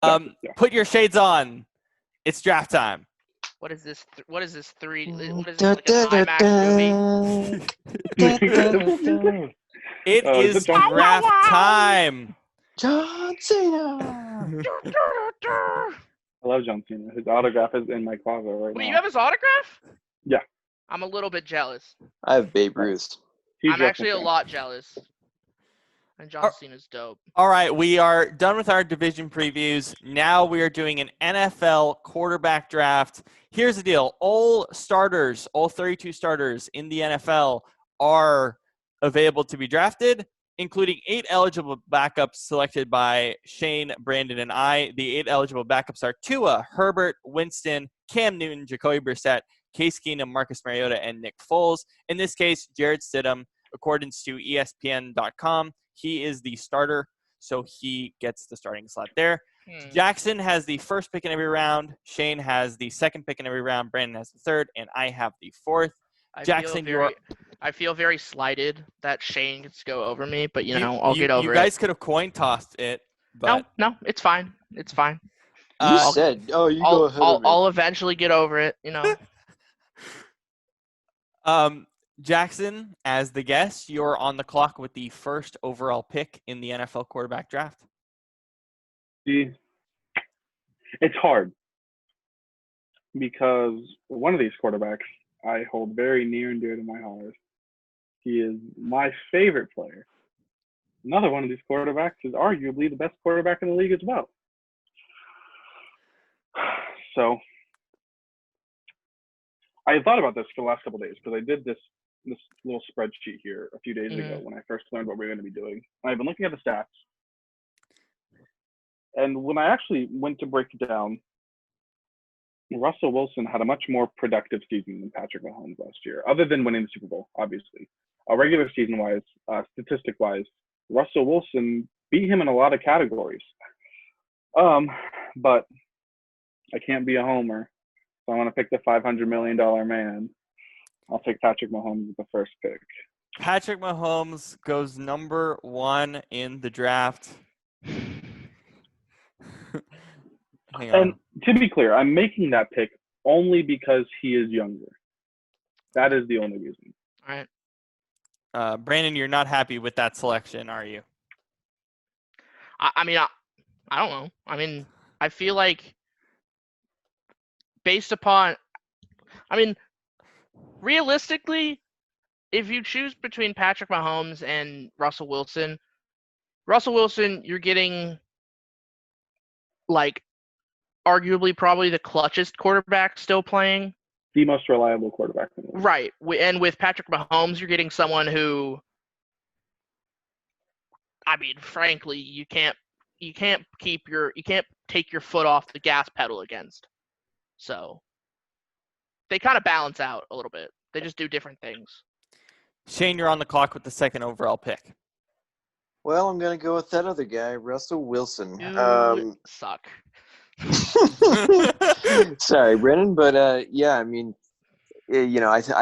Yeah. Put your shades on. It's draft time. What is this? What is this? What is this? Like an IMAX movie? It Is is it John Cena? draft time. John Cena. I love John Cena. His autograph is in my closet right now. Wait, you have his autograph? Yeah. I'm a little bit jealous. I have Babe Ruth. I'm actually a lot jealous. And John Cena's dope. All right, we are done with our division previews. Now we are doing an NFL quarterback draft. Here's the deal. All 32 starters in the NFL are available to be drafted, including 8 eligible backups selected by Shane, Brandon, and I. The 8 eligible backups are Tua, Herbert, Winston, Cam Newton, Jacoby Brissett, Case Keenum, Marcus Mariota, and Nick Foles. In this case, Jared Stidham, according to ESPN.com, he is the starter, so he gets the starting slot there. Jackson has the first pick in every round. Shane has the second pick in every round. Brandon has the third, and I have the fourth. Jackson, I feel very slighted that Shane gets to go over me, but I'll get over it. You guys could have coin tossed it, but no, it's fine. It's fine. You said, go ahead. I'll eventually get over it. Jackson, as the guest, you're on the clock with the first overall pick in the NFL quarterback draft. See, it's hard because one of these quarterbacks I hold very near and dear to my heart. He is my favorite player. Another one of these quarterbacks is arguably the best quarterback in the league as well. So I thought about this for the last couple of days because I did this little spreadsheet here a few days ago when I first learned what we were going to be doing. I've been looking at the stats. And when I actually went to break it down, Russell Wilson had a much more productive season than Patrick Mahomes last year, other than winning the Super Bowl, obviously. Regular season-wise, statistic-wise, Russell Wilson beat him in a lot of categories. But I can't be a homer, so I want to pick the $500 million man. I'll take Patrick Mahomes with the first pick. Patrick Mahomes goes number 1 in the draft. And to be clear, I'm making that pick only because he is younger. That is the only reason. All right. Brandon, you're not happy with that selection, are you? I don't know. I feel like based upon realistically, if you choose between Patrick Mahomes and Russell Wilson, you're getting arguably probably the clutchest quarterback still playing. The most reliable quarterback in the league. Right. And with Patrick Mahomes, you're getting someone who, frankly, you can't take your foot off the gas pedal against. So they kind of balance out a little bit. They just do different things. Shane, you're on the clock with the second overall pick. Well, I'm going to go with that other guy, Russell Wilson. You suck. Sorry, Brennan, but I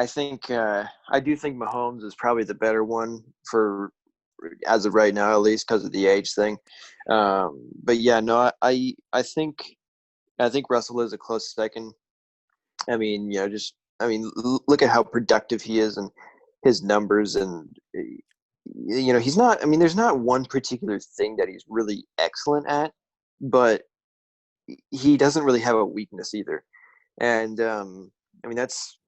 think I do think Mahomes is probably the better one for as of right now, at least because of the age thing. But yeah, no, I think Russell is a close second. Look at how productive he is and his numbers, and he's not. There's not one particular thing that he's really excellent at, but he doesn't really have a weakness either. And that's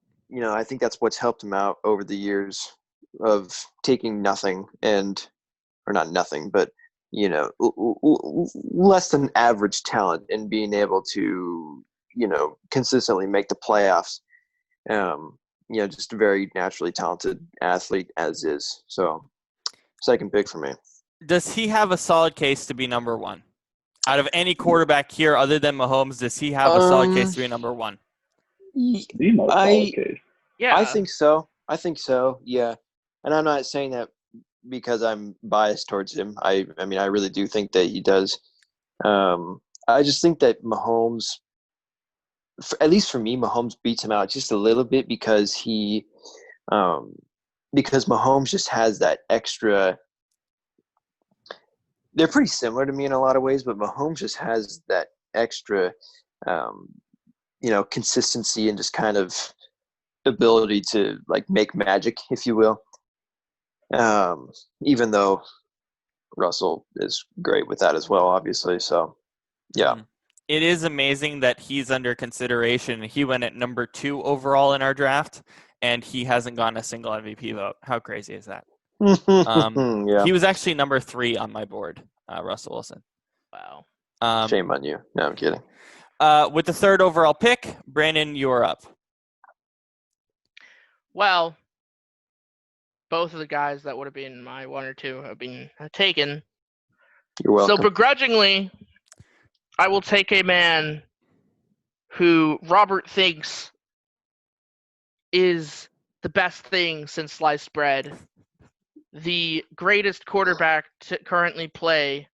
I think that's what's helped him out over the years of taking nothing or not nothing, but less than average talent and being able to consistently make the playoffs. Just a very naturally talented athlete as is. So second pick for me. Does he have a solid case to be number 1? Out of any quarterback here other than Mahomes, does he have a solid case to be number 1? The most solid case. Yeah. I think so. Yeah. And I'm not saying that because I'm biased towards him. I really do think that he does. I just think that Mahomes, at least for me, Mahomes beats him out just a little bit because because Mahomes just has that extra they're pretty similar to me in a lot of ways, but Mahomes just has that extra, consistency and just kind of ability to like make magic, if you will. Even though Russell is great with that as well, obviously. So, yeah. It is amazing that he's under consideration. He went at number 2 overall in our draft, and he hasn't gotten a single MVP vote. How crazy is that? Yeah. He was actually number 3 on my board, Russell Wilson. Wow. Shame on you. No, I'm kidding. With the 3rd overall pick, Brandon, you're up. Well, both of the guys that would have been my 1 or 2 have been taken. You're welcome. So begrudgingly, I will take a man who Robert thinks is the best thing since sliced bread, the greatest quarterback to currently play,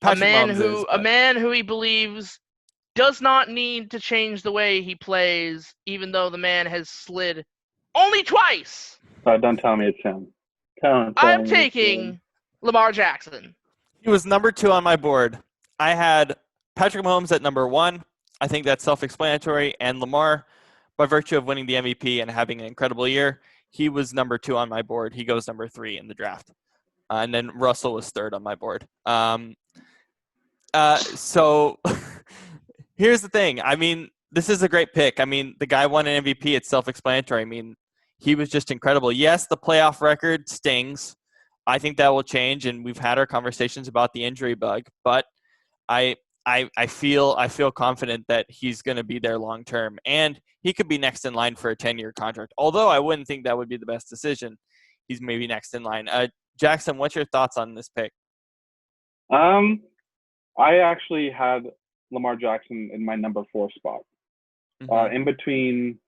a man who he believes does not need to change the way he plays, even though the man has slid only twice. Don't tell me it's him. I'm taking Lamar Jackson. He was number 2 on my board. I had Patrick Mahomes at number 1. I think that's self-explanatory. And Lamar, by virtue of winning the MVP and having an incredible year, he was number 2 on my board. He goes number 3 in the draft. And then Russell was 3rd on my board. So here's the thing. I mean, this is a great pick. I mean, the guy won an MVP. It's self-explanatory. I mean, he was just incredible. Yes, the playoff record stings. I think that will change, and we've had our conversations about the injury bug. But I feel confident that he's going to be there long term, and he could be next in line for a 10-year contract. Although I wouldn't think that would be the best decision. He's maybe next in line. Jackson, what's your thoughts on this pick? I actually had Lamar Jackson in my number 4 spot. In between,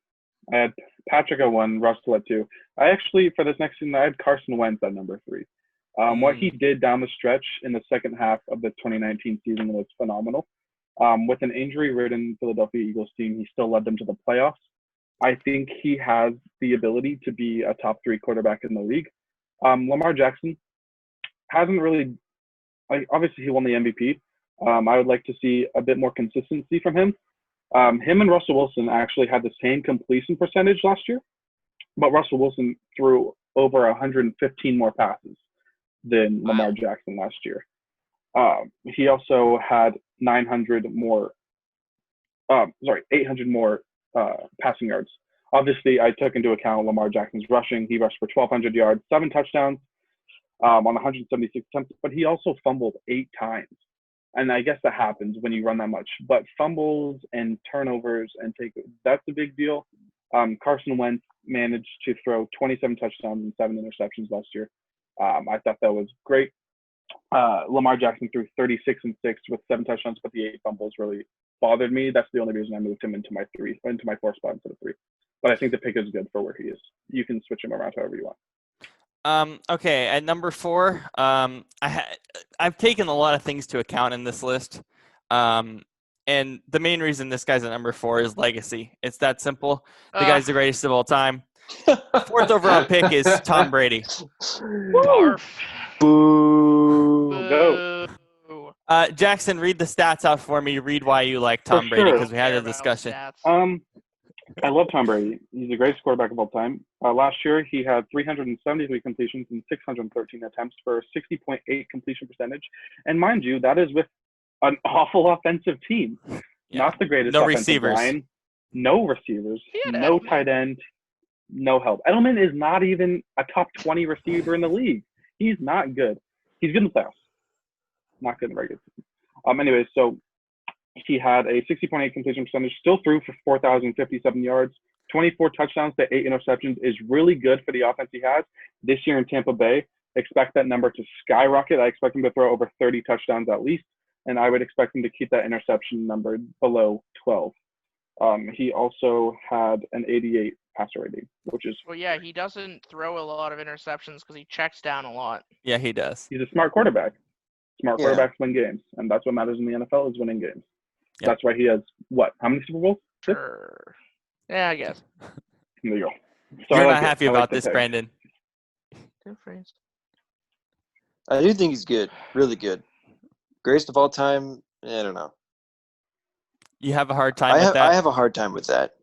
I had Patrick at 1, Russell at 2. I actually, for this next season, I had Carson Wentz at number 3. What he did down the stretch in the second half of the 2019 season was phenomenal. With an injury-ridden Philadelphia Eagles team, he still led them to the playoffs. I think he has the ability to be a top 3 quarterback in the league. Lamar Jackson hasn't really, obviously he won the MVP. I would like to see a bit more consistency from him. Him and Russell Wilson actually had the same completion percentage last year, but Russell Wilson threw over 115 more passes than Lamar Jackson last year. He also had 800 more passing yards. Obviously, I took into account Lamar Jackson's rushing. He rushed for 1,200 yards, 7 touchdowns on 176 attempts, but he also fumbled 8 times. And I guess that happens when you run that much. But fumbles and turnovers and that's a big deal. Carson Wentz managed to throw 27 touchdowns and 7 interceptions last year. I thought that was great. Lamar Jackson threw 36 and 6 with 7 touchdowns, but the 8 fumbles really bothered me. That's the only reason I moved him into my 4 spot instead of 3. But I think the pick is good for where he is. You can switch him around however you want. Okay, at number 4, I've taken a lot of things to account in this list. And the main reason this guy's at number 4 is legacy. It's that simple. The guy's the greatest of all time. 4th overall pick is Tom Brady. Barf. Boo. Jackson, read the stats out for me. Read why you like Tom Brady, because we had a discussion. I love Tom Brady. He's the greatest quarterback of all time. Last year, he had 373 completions and 613 attempts for a 60.8 completion percentage. And mind you, that is with an awful offensive team. Yeah. Not the greatest no offensive receivers. line. No receivers. No Edelman. tight end. No help. Edelman is not even a top 20 receiver in the league. He's not good. He's good in the playoffs. Not good in the regular season. Anyways, so he had a 60.8 completion percentage, still threw for 4,057 yards, 24 touchdowns to 8 interceptions is really good for the offense he has. This year in Tampa Bay, expect that number to skyrocket. I expect him to throw over 30 touchdowns at least, and I would expect him to keep that interception number below 12. He also had an 88 passer rating, which is... Well, yeah, he doesn't throw a lot of interceptions because he checks down a lot. Yeah, he does. He's a smart quarterback. Smart quarterbacks win games, and that's what matters in the NFL is winning games. Yep. That's why he has, how many Super Bowls? 6? Sure. Yeah, I guess. There you go. So You're not happy about this, pick. Brandon. Good phrase. I do think he's good, really good. Greatest of all time, I don't know. You have a hard time with that? I have a hard time with that,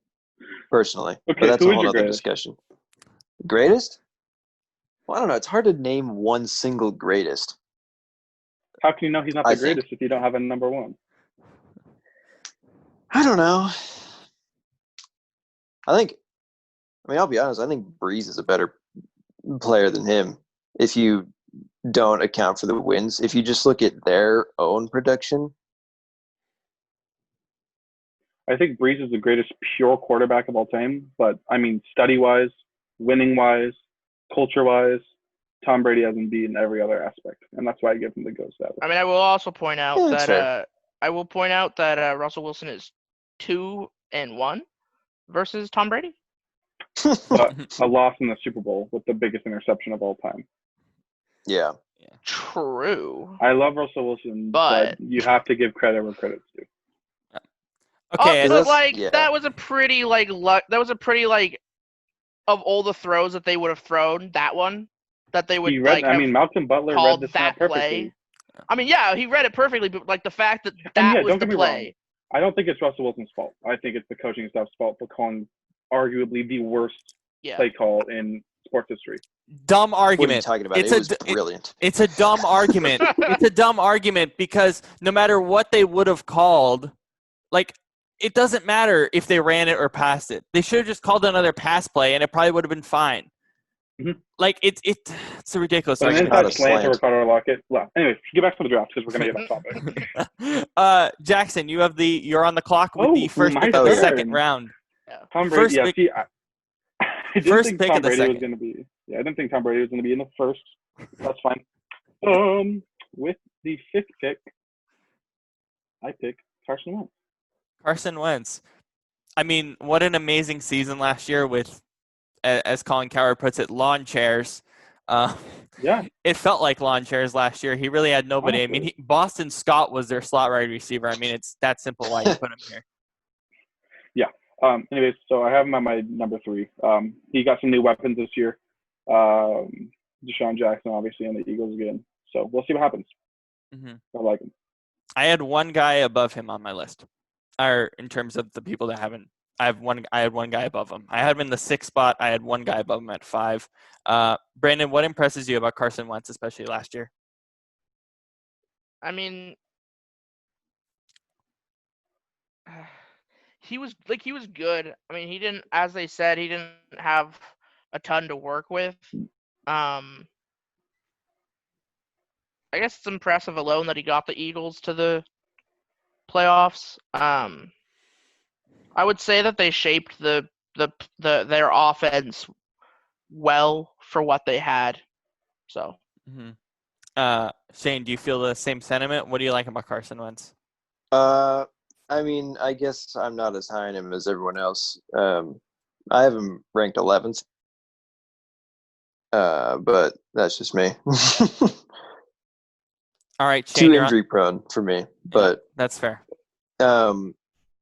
personally. Okay, but that's who a is whole your other greatest? discussion. Greatest? Well, I don't know. It's hard to name one single greatest. How can you know he's not the I think. greatest if you don't have a number one? I don't know. I'll be honest. I think Breeze is a better player than him. If you don't account for the wins, if you just look at their own production. I think Breeze is the greatest pure quarterback of all time. But, I mean, study-wise, winning-wise, culture-wise, Tom Brady has him beat in every other aspect. And that's why I give him the GOAT status. I mean, I will also point out Yeah, that's that Russell Wilson is 2-1 versus Tom Brady. But a loss in the Super Bowl with the biggest interception of all time. Yeah. True. I love Russell Wilson, but you have to give credit where credit's due. Okay. Also, yeah. that was a pretty of all the throws that they would have thrown, that one that they would Malcolm Butler read called the snap that perfectly. play. I mean, yeah, he read it perfectly, but like the fact that was don't the get me play. wrong. I don't think it's Russell Wilson's fault. I think it's the coaching staff's fault for calling arguably the worst play call in sports history. Dumb argument. What are you talking about? It was brilliant. It's a dumb argument. It's a dumb argument because no matter what they would have called, like, it doesn't matter if they ran it or passed it. They should have just called another pass play, and it probably would have been fine. Mm-hmm. Like, it's a ridiculous But argument. an inside slant or Ricardo Lockett. Well, anyway, get back to the draft because we're going to get off topic. Jackson, you're on the clock with the first pick of the second round. Tom Brady. I didn't think Tom Brady was going to be. Yeah, I didn't think Tom Brady was going to be in the first. That's fine. With the fifth pick, I pick Carson Wentz. Carson Wentz. I mean, what an amazing season last year with, as Colin Cowherd puts it, lawn chairs. Yeah. It felt like lawn chairs last year. He really had nobody. Honestly. I mean, Boston Scott was their slot wide receiver. I mean, it's that simple why you put him here. Yeah. Anyways, so I have him at my number 3. He got some new weapons this year. Deshaun Jackson, obviously, and the Eagles again. So we'll see what happens. Mm-hmm. I like him. I had one guy above him on my list. Or in terms of the people that haven't. I had one guy above him. I had him in the 6th spot. I had one guy above him at 5. Brandon, what impresses you about Carson Wentz, especially last year? I mean, he was good. I mean, he didn't, as they said, he didn't have a ton to work with. I guess it's impressive alone that he got the Eagles to the playoffs. I would say that they shaped their offense well for what they had. So, Shane, do you feel the same sentiment? What do you like about Carson Wentz? I mean, I guess I'm not as high on him as everyone else. I have him ranked 11th. But that's just me. All right, Shane, too injury prone for me, but that's fair.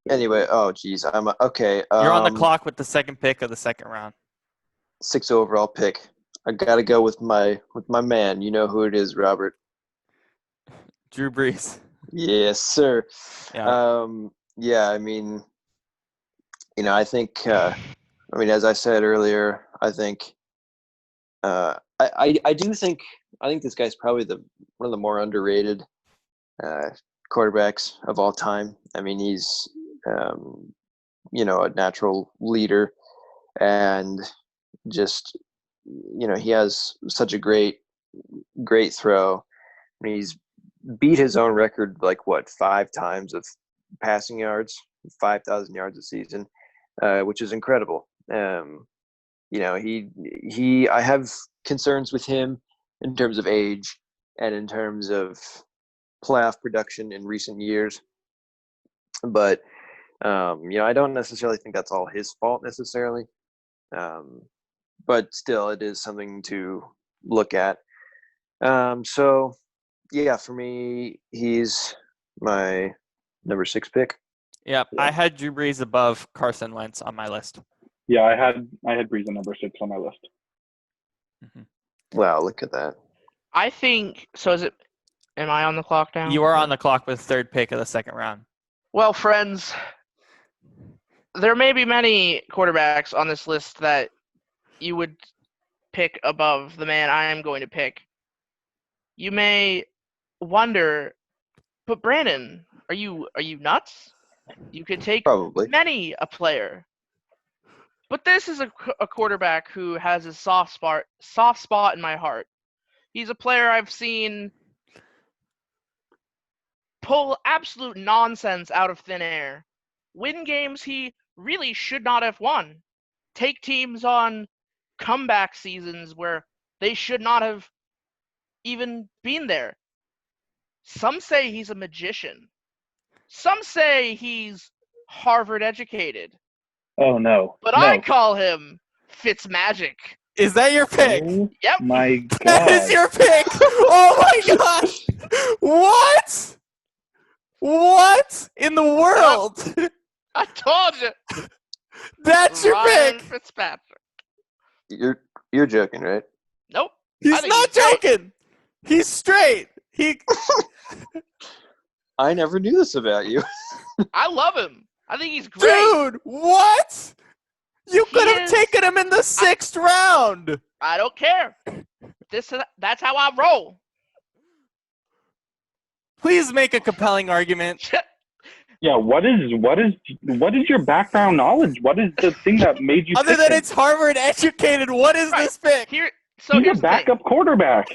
Anyway, oh geez, I'm okay. You're on the clock with the 2nd pick of the 2nd round. 6th overall pick. I gotta go with my man. You know who it is, Robert. Drew Brees. Yes, sir. Yeah. Yeah. I mean, I think. I mean, as I said earlier, I think. I do think. I think this guy's probably one of the more underrated quarterbacks of all time. I mean, he's a natural leader, and just he has such a great throw. I mean, he's beat his own record 5 times of passing yards, 5,000 yards a season, which is incredible. I have concerns with him in terms of age and in terms of playoff production in recent years. But, I don't necessarily think that's all his fault necessarily. But still, it is something to look at. So, yeah, for me, he's my number 6 pick. Yeah, I had Drew Brees above Carson Wentz on my list. Yeah, I had Brees at number 6 on my list. Mm-hmm. Wow, look at that. I think so. Is it? Am I on the clock now? You are on the clock with third pick of the second round. Well, friends, there may be many quarterbacks on this list that you would pick above the man I am going to pick. You may wonder, but Brannan, are you nuts? You could take Probably. many a player, but this is a quarterback who has a soft spot in my heart. He's a player I've seen pull absolute nonsense out of thin air, win games he really should not have won, take teams on comeback seasons where they should not have even been there. Some say he's a magician. Some say he's Harvard educated. Oh no. But no. I call him Fitzmagic. Is that your pick? Oh Yep. my god. That is your pick. Oh my gosh. What? What in the world? I told you. That's your Ryan pick. Fitzpatrick. You're joking, right? Nope. I He's think not he's great. joking. He's straight. I never knew this about you. I love him. I think he's great. Dude, what? You He could have is- taken him in the 6th round. I don't care. That's how I roll. Please make a compelling argument. Yeah, what is your background knowledge? What is the thing that made you Other pick than him? it's Harvard educated, what is Right. this pick? He's He's here's a the thing. backup quarterback.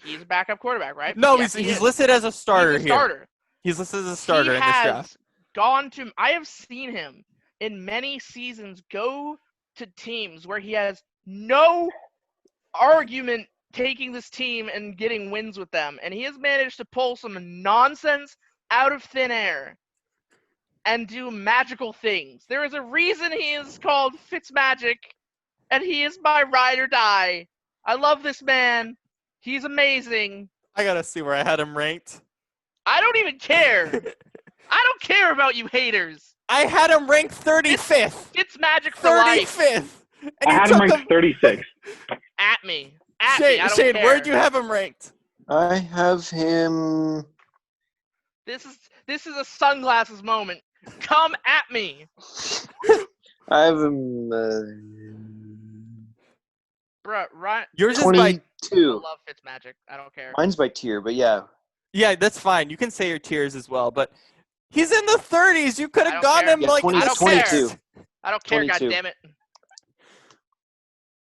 He's a backup quarterback, right? No, Yeah, he's he is. listed as a starter He's a here. starter. He's listed as a starter He in this has draft. gone to. I have seen him in many seasons go to teams where he has no argument taking this team and getting wins with them, and he has managed to pull some nonsense out of thin air and do magical things. There is a reason he is called Fitzmagic, and he is my ride or die. I love this man. He's amazing. I gotta see where I had him ranked. I don't even care. I don't care about you haters. I had him ranked 35th. Fitzmagic for life. 35th. And I you had him took ranked 36. At me. At Shane, me. I don't Shane, care. where'd you have him ranked? I have him. This is a sunglasses moment. Come at me. I have him. Bruh, right. Yours is by... 22. I love Fitzmagic. I don't care. Mine's by tier, but yeah. Yeah, that's fine. You can say your tiers as well, but he's in the 30s. You could I have don't gotten care. him Yeah, like 20 the 22. 6th. I don't care, 22. goddammit.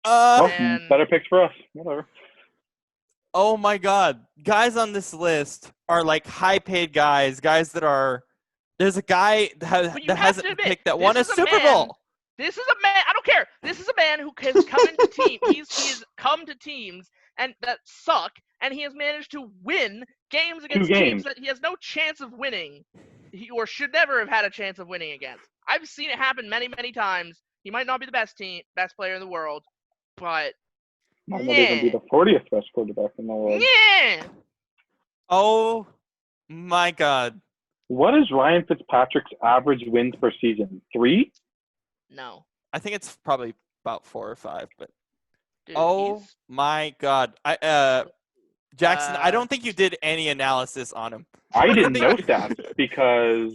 Well, And- better picks for us. Whatever. Oh my God. Guys on this list are like high paid guys that are. There's a guy that But you that have hasn't to been admit, picked that this won a is a Super man- Bowl. This is a man. I don't care. This is a man who has come into team. He's come to teams and that suck, and he has managed to win games against teams games. that he has no chance of winning, or should never have had a chance of winning against. I've seen it happen many, many times. He might not be the best player in the world, but Might not even be the 40th best quarterback in the world. yeah. Oh my God. What is Ryan Fitzpatrick's average wins per season? 3? No. I think it's probably about 4 or 5, but Dude, oh he's- my God. Jackson, I don't think you did any analysis on him. I didn't know stats because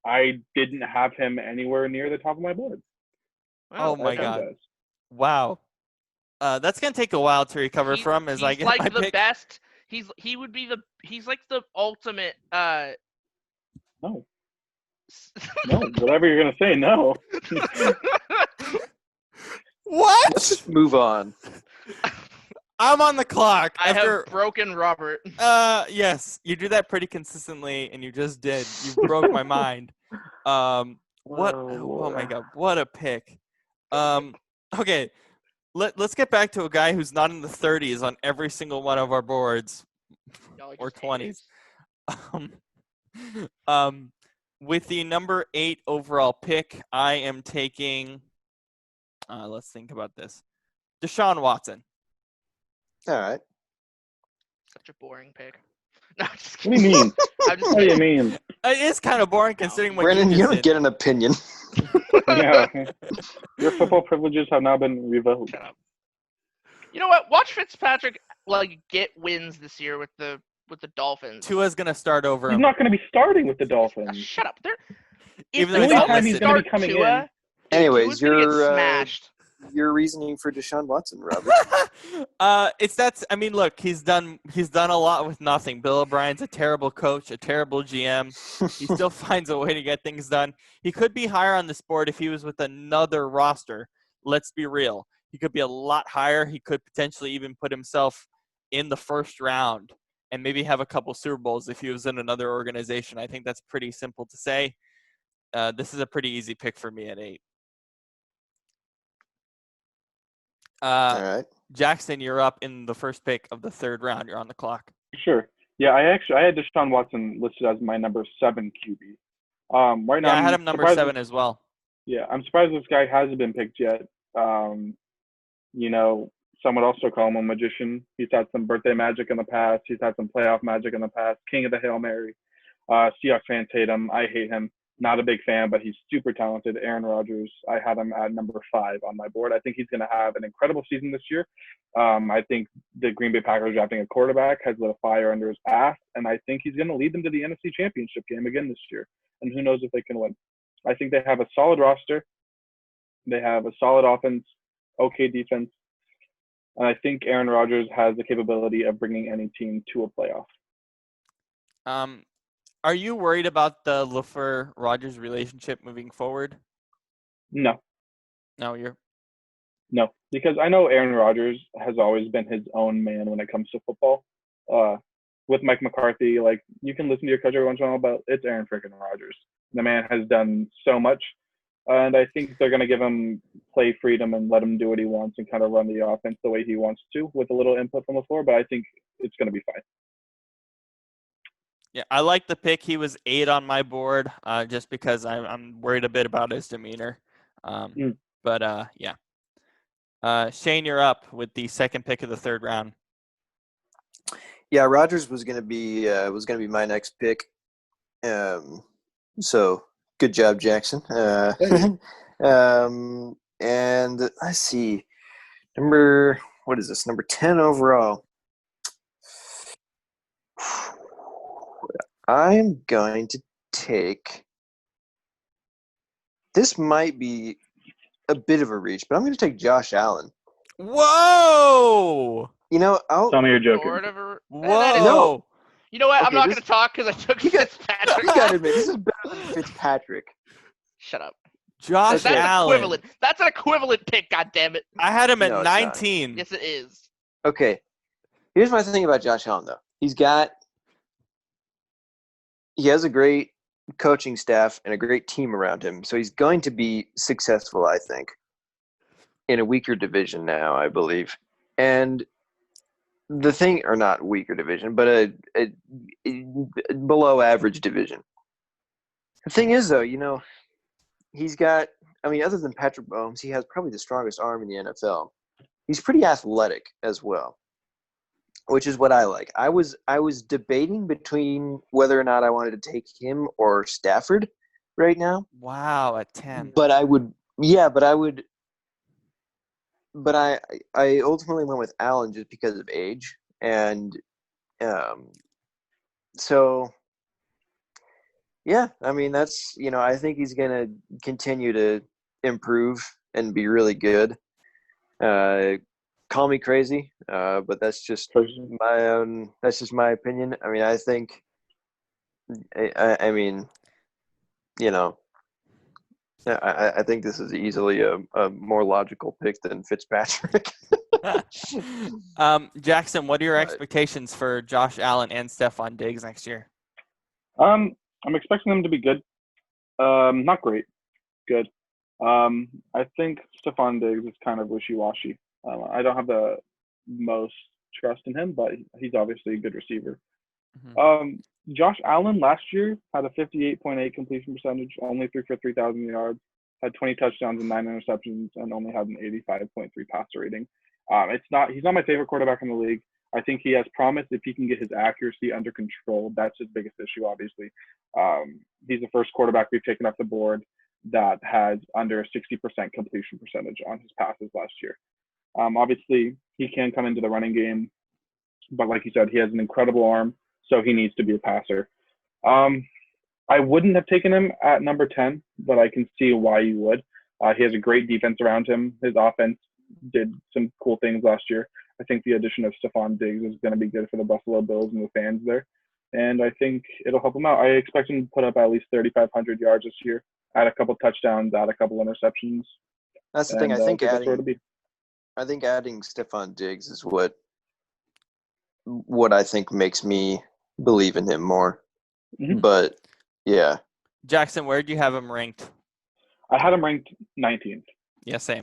I didn't have him anywhere near the top of my board. well, Oh my okay. God. Wow. That's gonna take a while to recover He- from as I he's get like my the pick. best. He's like the ultimate. No, no, whatever you're gonna say, no. What? Let's just move on. I'm on the clock. I after, have broken Robert. yes, you do that pretty consistently, and you just did. You broke my mind. What? Oh my God, what a pick. Okay, let's get back to a guy who's not in the 30s on every single one of our boards, Y'all are or just 20s. haters. With the number 8 overall pick, I am taking. Let's think about this. Deshaun Watson. All right. Such a boring pick. No, I'm just What do kidding. you mean? I'm just What do you kidding. mean? It is kind of boring considering what Brandon, you you just don't did. get an opinion. Yeah, your football privileges have now been revoked. Shut up. You know what? Watch Fitzpatrick get wins this year with the Dolphins. Tua's gonna start over He's him. not going to be starting with the Dolphins. Shut up. Even though the he's not Dolphins listed. start Coming Tua, in. Anyways, Tua's gonna get smashed. your reasoning for Deshaun Watson, Robert. I mean, look, he's done a lot with nothing. Bill O'Brien's a terrible coach, a terrible GM. He still finds a way to get things done. He could be higher on this board if he was with another roster. Let's be real. He could be a lot higher. He could potentially even put himself in the first round and maybe have a couple Super Bowls if he was in another organization. I think that's pretty simple to say. This is a pretty easy pick for me at 8. All right. Jackson, you're up in the first pick of the 3rd round. You're on the clock. Sure. Yeah, I had Deshaun Watson listed as my number 7 QB. Right now, Yeah, I had him number 7 as well. Yeah, I'm surprised this guy hasn't been picked yet. Some would also call him a magician. He's had some birthday magic in the past. He's had some playoff magic in the past. King of the Hail Mary. Seahawks fans hate him. I hate him. Not a big fan, but he's super talented. Aaron Rodgers, I had him at number 5 on my board. I think he's going to have an incredible season this year. I think the Green Bay Packers drafting a quarterback has lit a fire under his ass, and I think he's going to lead them to the NFC Championship game again this year. And who knows if they can win. I think they have a solid roster. They have a solid offense, okay defense. And I think Aaron Rodgers has the capability of bringing any team to a playoff. Are you worried about the LaFleur-Rodgers relationship moving forward? No, No, because I know Aaron Rodgers has always been his own man when it comes to football. With Mike McCarthy, you can listen to your coach every once in a while, but it's Aaron freaking Rodgers. The man has done so much, and I think they're going to give him play freedom and let him do what he wants and kind of run the offense the way he wants to with a little input from LaFleur, but I think it's going to be fine. Yeah, I like the pick. He was 8 on my board, just because I'm worried a bit about his demeanor. But yeah. Shane, you're up with the 2nd pick of the 3rd round. Yeah, Rodgers was gonna be my next pick. So good job, Jackson. And let's see, number 10 overall. I'm going to take. This might be a bit of a reach, but I'm going to take Josh Allen. Whoa! Tell me you're joking. Whoa! No. You know what? Okay, I'm not going to talk because I took Fitzpatrick. You got to admit, this is better than Fitzpatrick. Shut up. Josh That's Allen. equivalent. That's an equivalent pick, goddammit. I had him at No, it's 19. Yes, it is. Okay, here's my thing about Josh Allen, though. He has a great coaching staff and a great team around him, so he's going to be successful, I think, in a weaker division now, I believe. And the thing, or not weaker division, but a below average division. The thing is, though, he's got, other than Patrick Mahomes, he has probably the strongest arm in the NFL. He's pretty athletic as well, which is what I like. I was debating between whether or not I wanted to take him or Stafford right now. Wow, at 10. But I ultimately went with Allen just because of age. And so, yeah, that's, I think he's going to continue to improve and be really good. Call me crazy, but that's just my opinion. I think, I think this is easily a more logical pick than Fitzpatrick. Jackson, what are your expectations for Josh Allen and Stephon Diggs next year? I'm expecting them to be good. Not great. Good. I think Stephon Diggs is kind of wishy-washy. I don't have the most trust in him, but he's obviously a good receiver. Mm-hmm. Josh Allen last year had a 58.8 completion percentage, only threw for 3,000 yards, had 20 touchdowns and 9 interceptions, and only had an 85.3 passer rating. He's not my favorite quarterback in the league. I think he has promise if he can get his accuracy under control. That's his biggest issue, obviously. He's the first quarterback we've taken off the board that has under a 60% completion percentage on his passes last year. Obviously, he can come into the running game, but like you said, he has an incredible arm, so he needs to be a passer. I wouldn't have taken him at number 10, but I can see why you would. He has a great defense around him. His offense did some cool things last year. I think the addition of Stephon Diggs is going to be good for the Buffalo Bills and the fans there. And I think it'll help him out. I expect him to put up at least 3,500 yards this year, add a couple touchdowns, add a couple interceptions. That's the thing. I think that's where it'll be. adding Stephon Diggs is what I think makes me believe in him more. Mhm. But yeah, Jackson, where do you have him ranked? I had him ranked 19th. Yeah, same.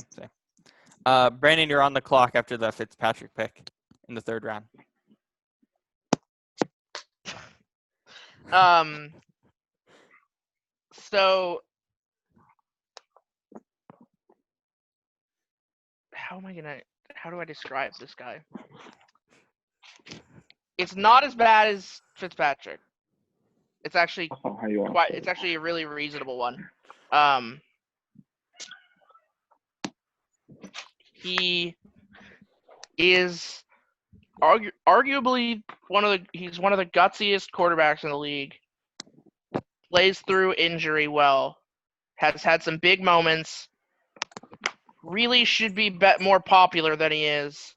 Brandon, you're on the clock after the Fitzpatrick pick in the third round. So how do I describe this guy? It's not as bad as Fitzpatrick. It's actually That's not how you want it's actually a really reasonable one. He is arguably he's one of the gutsiest quarterbacks in the league. Plays through injury well. Has had some big moments. Really should be more popular than he is.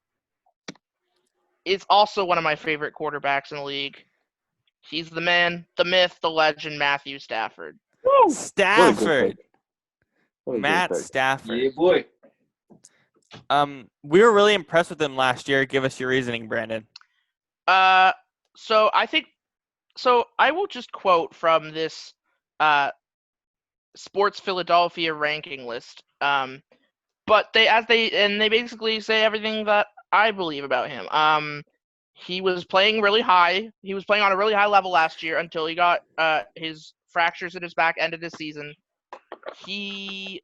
Is also one of my favorite quarterbacks in the league. He's the man, the myth, the legend, Matthew Stafford. Woo! Stafford. What a Matt great pick. Stafford. Yeah, boy. We were really impressed with him last year. Give us your reasoning, Brandon. So I will just quote from this Sports Philadelphia ranking list. But they basically say everything that I believe about him. He was playing really high. He was playing on a really high level last year until he got his fractures in his back end of the season. He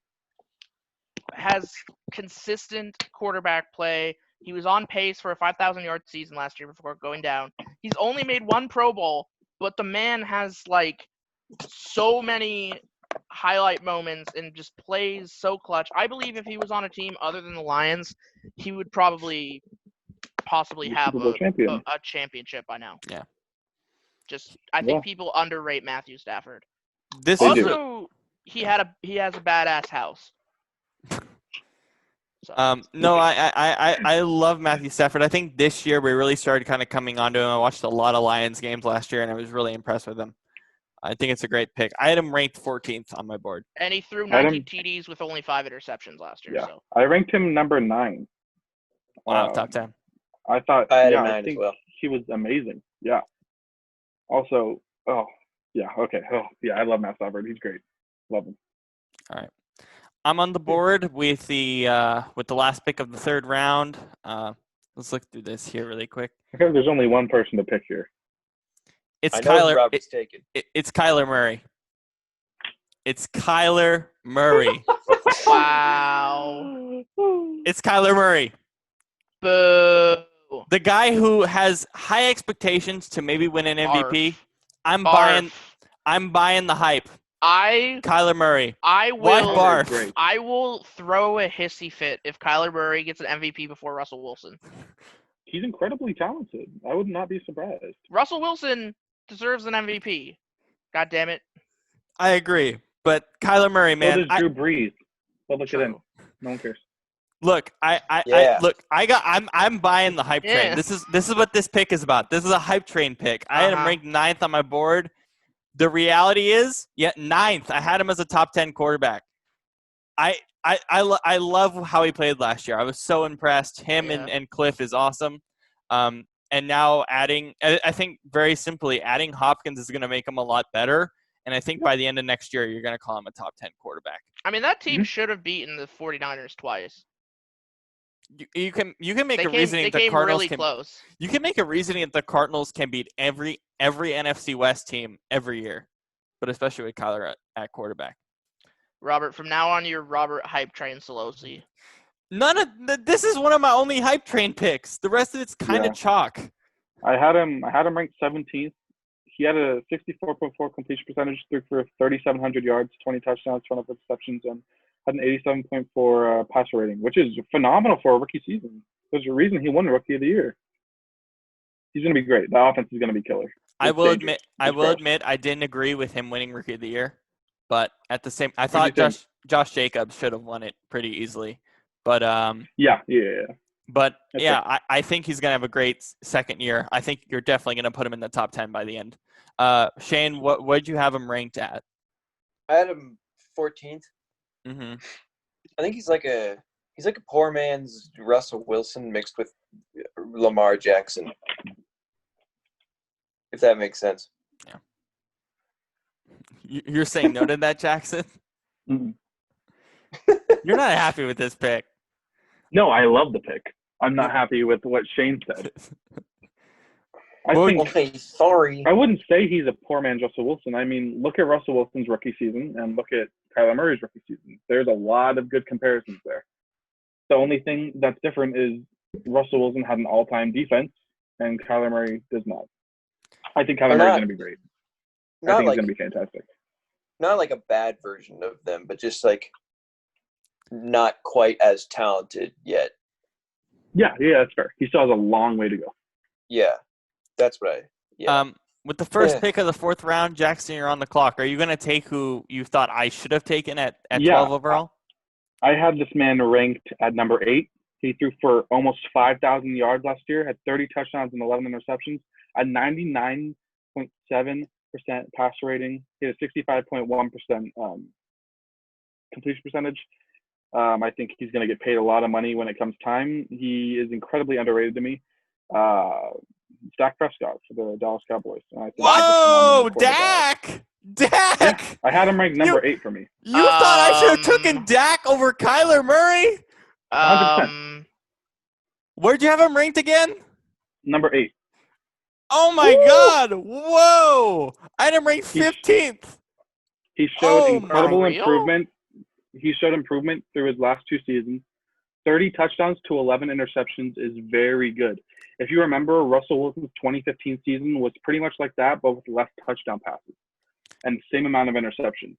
has consistent quarterback play. He was on pace for a 5,000-yard season last year before going down. He's only made one Pro Bowl, but the man has like so many highlight moments and just plays so clutch. I believe if he was on a team other than the Lions, he would possibly have Super Bowl champion. a championship by now. Yeah. I think people underrate Matthew Stafford. This They is do. Also, he has a badass house. So. No, I love Matthew Stafford. I think this year we really started kind of coming onto him. I watched a lot of Lions games last year, and I was really impressed with him. I think it's a great pick. I had him ranked 14th on my board. And he threw 90 TDs with only 5 interceptions last year. Yeah, So. I ranked him number 9. Wow, top 10. I thought, I had him I 9 as think well. he was amazing. Yeah. Also, okay. I love Matt Stafford. He's great. Love him. All right. I'm on the board with the last pick of the third round. Let's look through this here really quick. Okay, there's only one person to pick here. It's I know Kyler. Robert's taken. It's Kyler Murray. It's Kyler Murray. Wow. It's Kyler Murray. Boo. The guy who has high expectations to maybe win an MVP. Barf. I'm buying the hype. Kyler Murray. I Why will. barf? Great. I will throw a hissy fit if Kyler Murray gets an MVP before Russell Wilson. He's incredibly talented. I would not be surprised. Russell Wilson deserves an MVP. God damn it. I agree, but Kyler Murray, So man. does Drew Brees. But look at him. True. No one cares. Look, Yeah. I'm buying the hype train. Yeah. This is what this pick is about. This is a hype train pick. I had him ranked 9th on my board. The reality is, 9th. I had him as a top 10 quarterback. I love how he played last year. I was so impressed. Him and Cliff is awesome. And now I think very simply, adding Hopkins is going to make him a lot better. And I think by the end of next year, you're going to call him a top 10 quarterback. I mean, that team should have beaten the 49ers twice. You can make They a reasoning came the Cardinals really can. close. You can make a reasoning that the Cardinals can beat every NFC West team every year, but especially with Kyler at quarterback. Robert, from now on, you're Robert Hype Train Szolosi. This is one of my only hype train picks. The rest of it's kind of chalk. I had him ranked 17th. He had a 64.4 completion percentage, threw for 3,700 yards, 20 touchdowns, 12 interceptions, and had an 87.4 passer rating, which is phenomenal for a rookie season. There's a reason he won Rookie of the Year. He's going to be great. The offense is going to be killer. I It's will dangerous. admit, I didn't agree with him winning Rookie of the Year, but at the same, I What do you thought think? Josh Jacobs should have won it pretty easily. But Yeah. But That's yeah, fair. I think he's gonna have a great second year. I think you're definitely gonna put him in the top 10 by the end. Shane, what'd you have him ranked at? I had him 14th. Mm-hmm. I think he's like a poor man's Russell Wilson mixed with Lamar Jackson, if that makes sense. Yeah. You're saying no to that, Jackson? Mhm. You're not happy with this pick. No, I love the pick. I'm not happy with what Shane said. I Well, think Okay, sorry. I wouldn't say he's a poor man's Russell Wilson. I mean, look at Russell Wilson's rookie season and look at Kyler Murray's rookie season. There's a lot of good comparisons there. The only thing that's different is Russell Wilson had an all-time defense and Kyler Murray does not. I think Kyler Or Murray's not- going to be great. I Not think like he's going to be fantastic. not like a bad version of them, but just like not quite as talented yet. Yeah, that's fair. He still has a long way to go. Yeah, that's right. Yeah. With the first Yeah. pick of the 4th round, Jackson, you're on the clock. Are you going to take who you thought I should have taken at Yeah. 12 overall? I had this man ranked at number 8. He threw for almost 5,000 yards last year, had 30 touchdowns and 11 interceptions, a 99.7% passer rating. He had a 65.1% completion percentage. I think he's going to get paid a lot of money when it comes time. He is incredibly underrated to me. Dak Prescott for the Dallas Cowboys. And I think he's a phenomenal Whoa, quarterback. Dak! Yeah, I had him ranked number 8 for me. You thought I should have taken Dak over Kyler Murray? 100%. Where'd you have him ranked again? Number 8. Oh my God! Whoa! I had him ranked He's- 15th. He showed Oh, incredible for real? improvement. He showed improvement through his last 2 seasons. 30 touchdowns to 11 interceptions is very good. If you remember, Russell Wilson's 2015 season was pretty much like that, but with less touchdown passes and the same amount of interceptions.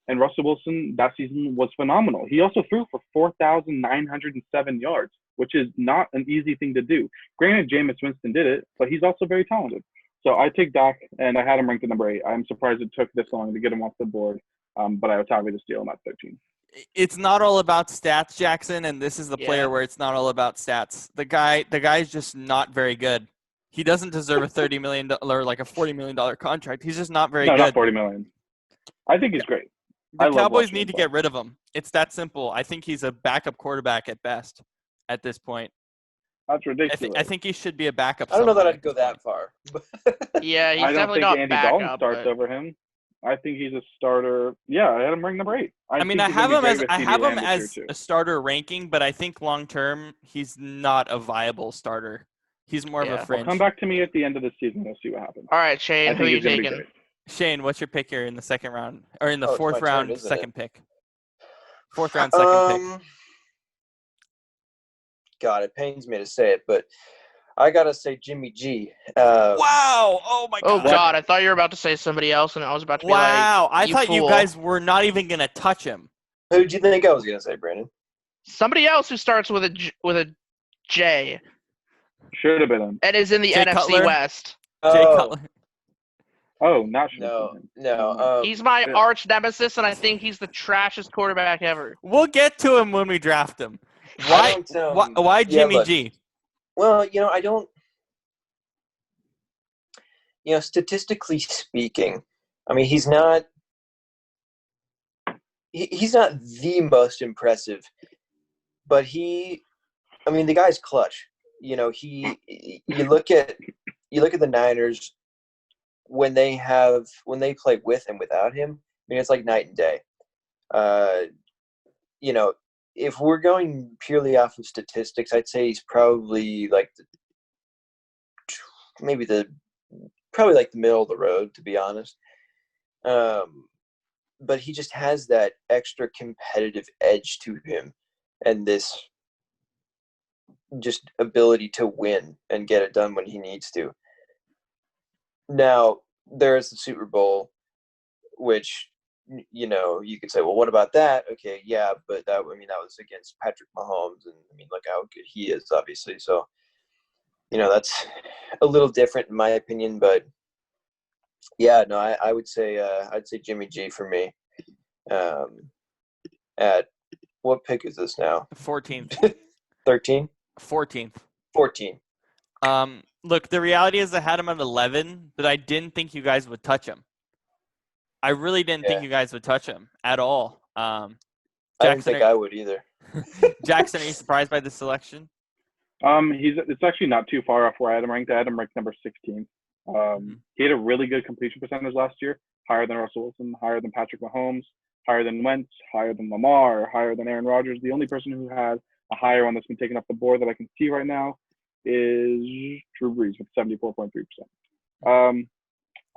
And Russell Wilson that season was phenomenal. He also threw for 4,907 yards, which is not an easy thing to do. Granted, Jameis Winston did it, but he's also very talented. So I take Dak, and I had him ranked at number 8. I'm surprised it took this long to get him off the board, but I was happy to steal him at 13. It's not all about stats, Jackson, and this is the player Yeah. where it's not all about stats. The guy's just not very good. He doesn't deserve a $30 million or like a $40 million contract. He's just not very No, good. not 40 million. I think he's great. The I love Cowboys watching need him to play. get rid of him. It's that simple. I think he's a backup quarterback at best at this point. That's ridiculous. I think he should be a backup. I don't know that somewhere I'd go at this that point. far. Yeah, he's I don't definitely think not Andy Dalton backup. starts But over him. I think he's a starter. Yeah, I had him ranked number 8. I mean, think I he's have gonna him be as great with I CeeDee have him Lamb this year, as too. a starter ranking, but I think long term he's not a viable starter. He's more of Yeah. a Well, fringe. Come back to me at the end of the season. We'll see what happens. all right, I Shane, who think are you he's going to be taking? great. Shane, what's your pick here in the second round or in the Oh, it's my 4th turn, round, isn't it? second pick? 4th round, second pick. God, it pains me to say it, but I gotta say Jimmy G. Wow! Oh my Oh God! God, I thought you were about to say somebody else, and I was about to be Wow! I like, thought you fool. guys were not even gonna touch him. Who did you think I was gonna say, Brandon? Somebody else who starts with a J Should have been him. and is in the Jay NFC Cutler? West. Jay Oh, Cutler. Oh, not should have no, been him. no. He's my yeah. arch nemesis, and I think he's the trashiest quarterback ever. We'll get to him when we draft him. I Why? don't, Why yeah, Jimmy look, G? Well, I don't. Statistically speaking, I mean, he's not. He's not the most impressive, but the guy's clutch. You look at the Niners when they play with and without him. I mean, it's like night and day. If we're going purely off of statistics, I'd say he's probably like probably like the middle of the road, to be honest. But he just has that extra competitive edge to him and this just ability to win and get it done when he needs to. Now, there is the Super Bowl, which you could say, well, what about that? Okay, yeah, but that was against Patrick Mahomes, and look how good he is, obviously. So, that's a little different in my opinion, but yeah, no, I would say I'd say Jimmy G for me. At what pick is this now? 14th. 13? 14th. 14. Look, the reality is I had him at 11, but I didn't think you guys would touch him. I really didn't think you guys would touch him at all. I didn't think I would either. Jackson, are you surprised by this selection? It's actually not too far off where I had him ranked. I had him ranked number 16. He had a really good completion percentage last year, higher than Russell Wilson, higher than Patrick Mahomes, higher than Wentz, higher than Lamar, higher than Aaron Rodgers. The only person who has a higher one that's been taken off the board that I can see right now is Drew Brees with 74.3%.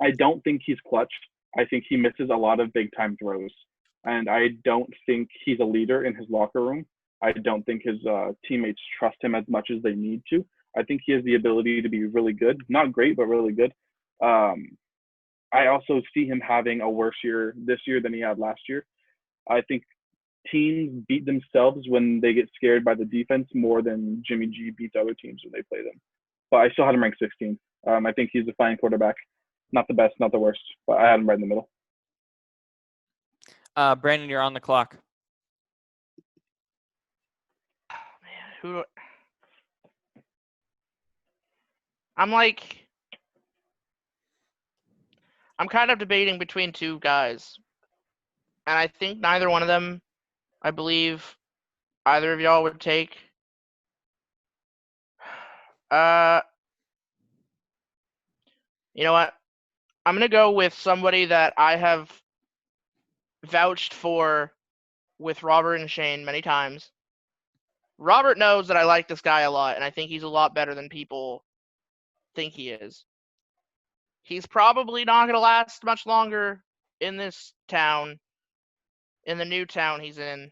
I don't think he's clutch. I think he misses a lot of big time throws. And I don't think he's a leader in his locker room. I don't think his teammates trust him as much as they need to. I think he has the ability to be really good. Not great, but really good. I also see him having a worse year this year than he had last year. I think teams beat themselves when they get scared by the defense more than Jimmy G beats other teams when they play them. But I still had him ranked 16. I think he's a fine quarterback. Not the best, not the worst, but I had him right in the middle. Brandon, you're on the clock. Man, I'm kind of debating between two guys. And I think neither one of them, I believe, either of y'all would take. You know what? I'm going to go with somebody that I have vouched for with Robert and Shane many times. Robert knows that I like this guy a lot, and I think he's a lot better than people think he is. He's probably not going to last much longer in this town, in the new town he's in.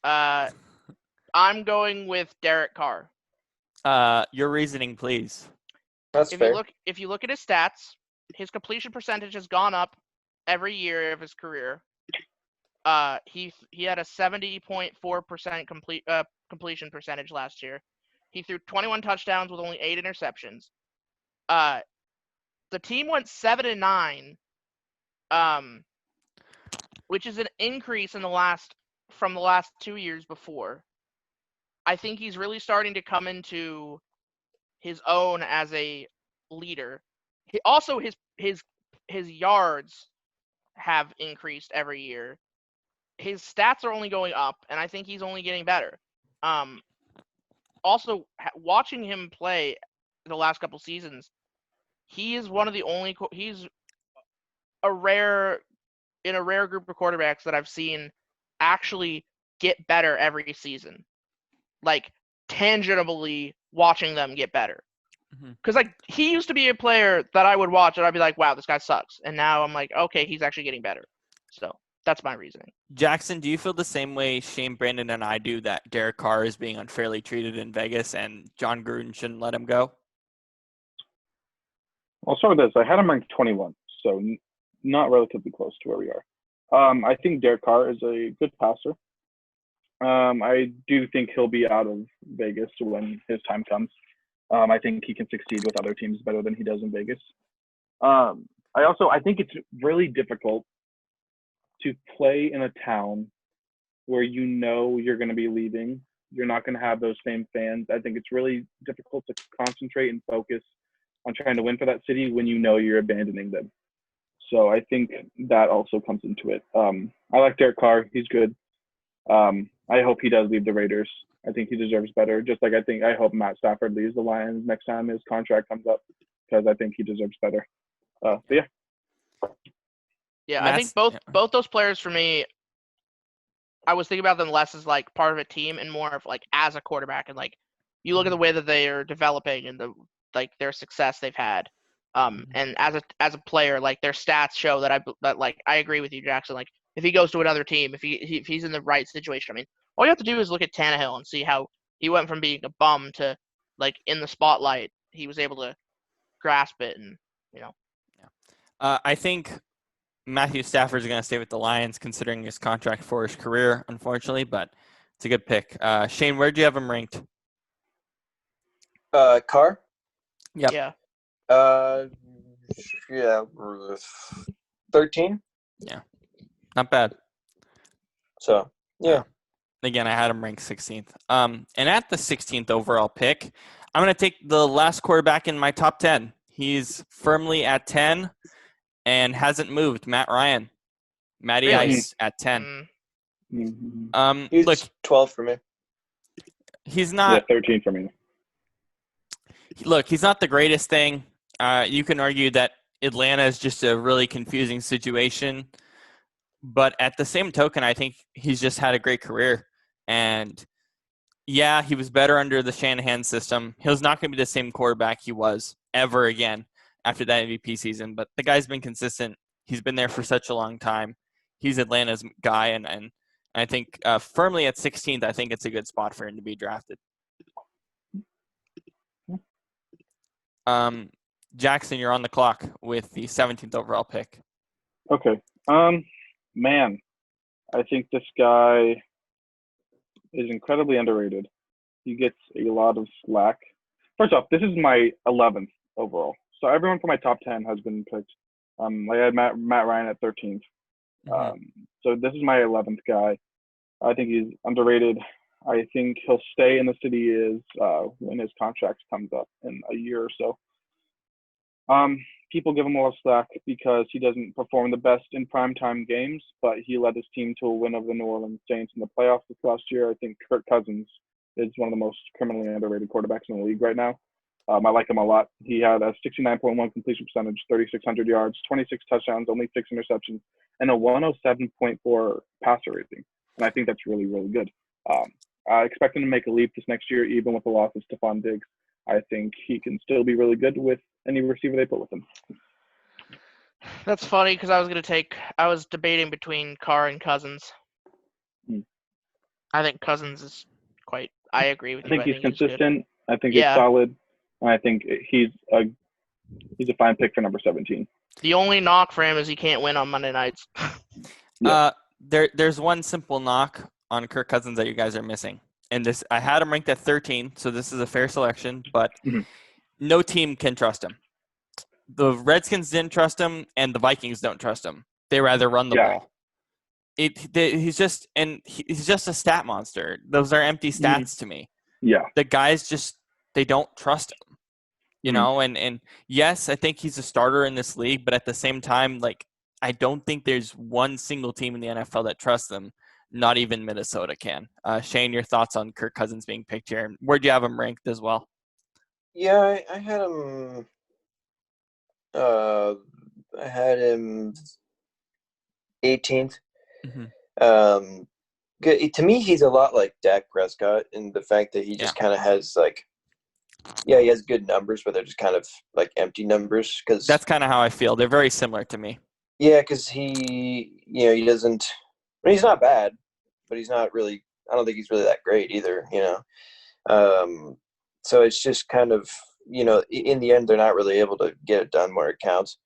I'm going with Derek Carr. Your reasoning, please. That's fair. If you look at his stats, his completion percentage has gone up every year of his career. He had a 70.4% completion percentage last year. He threw 21 touchdowns with only 8 interceptions. The team went 7-9, which is an increase from the last 2 years before. I think he's really starting to come into his own as a leader. His yards have increased every year. His stats are only going up, and I think he's only getting better. Also, watching him play the last couple seasons, he is one of the only. He's in a rare group of quarterbacks that I've seen actually get better every season, like tangibly watching them get better. Because he used to be a player that I would watch and I'd be like, wow, this guy sucks. And now I'm like, okay, he's actually getting better. So that's my reasoning. Jackson, do you feel the same way Shane, Brandon, and I do that Derek Carr is being unfairly treated in Vegas and John Gruden shouldn't let him go? I'll start with this. I had him ranked 21, so not relatively close to where we are. I think Derek Carr is a good passer. I do think he'll be out of Vegas when his time comes. I think he can succeed with other teams better than he does in Vegas. I think it's really difficult to play in a town where you're going to be leaving. You're not going to have those same fans. I think it's really difficult to concentrate and focus on trying to win for that city when you're abandoning them. So I think that also comes into it. I like Derek Carr. He's good. I hope he does leave the Raiders. I think he deserves better. Just like I hope Matt Stafford leaves the Lions next time his contract comes up, because I think he deserves better. But yeah. Yeah, I think both those players for me, I was thinking about them less as like part of a team and more of like as a quarterback. And like you look at the way that they are developing and their success they've had. And as a player, like their stats show that I agree with you, Jackson. Like if he goes to another team, if he's in the right situation, I mean, all you have to do is look at Tannehill and see how he went from being a bum to like in the spotlight. He was able to grasp it, and I think Matthew Stafford's going to stay with the Lions, considering his contract for his career, unfortunately, but it's a good pick. Shane, where do you have him ranked? Carr? Yep. Yeah. Yeah, 13. Not bad. So, yeah. Again, I had him ranked 16th. And at the 16th overall pick, I'm going to take the last quarterback in my top 10. He's firmly at 10 and hasn't moved. Matt Ryan. Matty Really? Ice at 10. Mhm. He's Look, 12 for me. he's Yeah, not. 13 for me. Look, he's not the greatest thing. You can argue that Atlanta is just a really confusing situation. But at the same token, I think he's just had a great career. And yeah, he was better under the Shanahan system. He was not going to be the same quarterback he was ever again after that MVP season. But the guy's been consistent. He's been there for such a long time. He's Atlanta's guy. And I think firmly at 16th, I think it's a good spot for him to be drafted. Jackson, you're on the clock with the 17th overall pick. Okay. Man, I think this guy is incredibly underrated. He gets a lot of slack. First off, this is my 11th overall. So everyone from my top 10 has been picked. I had Matt Ryan at 13th. So this is my 11th guy. I think he's underrated. I think he'll stay in the city he is when his contract comes up in a year or so. People give him a lot of slack because he doesn't perform the best in primetime games, but he led his team to a win over the New Orleans Saints in the playoffs this last year. I think Kirk Cousins is one of the most criminally underrated quarterbacks in the league right now. I like him a lot. He had a 69.1 completion percentage, 3,600 yards, 26 touchdowns, only 6 interceptions, and a 107.4 passer rating. And I think that's really, really good. I expect him to make a leap this next year, even with the loss of Stephon Diggs. I think he can still be really good with any receiver they put with him. That's funny because I was debating between Carr and Cousins. I think Cousins is I agree with you. I think he's consistent. Good. I think he's solid. And I think he's a fine pick for number 17. The only knock for him is he can't win on Monday nights. There's one simple knock on Kirk Cousins that you guys are missing. And I had him ranked at 13, so this is a fair selection, but no team can trust him. The Redskins didn't trust him, and the Vikings don't trust him. They rather run the ball. He's just a stat monster. Those are empty stats to me. Yeah. The guys they don't trust him. You know, and yes, I think he's a starter in this league, but at the same time, I don't think there's one single team in the NFL that trusts them. Not even Minnesota can. Shane, your thoughts on Kirk Cousins being picked here? And where'd you have him ranked as well? Yeah, I had him. I had him 18th. To me, he's a lot like Dak Prescott in the fact that he just kind of has he has good numbers, but they're just kind of empty numbers. Cause that's kind of how I feel. They're very similar to me. Yeah, because he doesn't. I mean, he's not bad, but he's not really. I don't think he's really that great either. So it's just kind of in the end, they're not really able to get it done where it counts,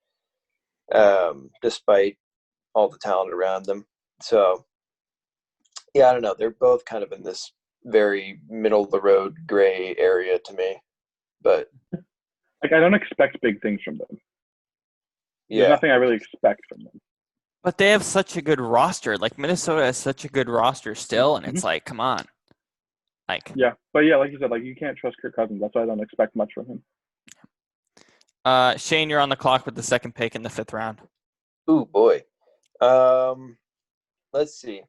despite all the talent around them. So, yeah, I don't know. They're both kind of in this very middle of the road gray area to me, but I don't expect big things from them. Yeah. There's nothing I really expect from them. But they have such a good roster. Minnesota has such a good roster still, and it's come on. Yeah, but yeah, like you said, you can't trust Kirk Cousins. That's why I don't expect much from him. Shane, you're on the clock with the second pick in the 5th round. Ooh, boy. Let's see.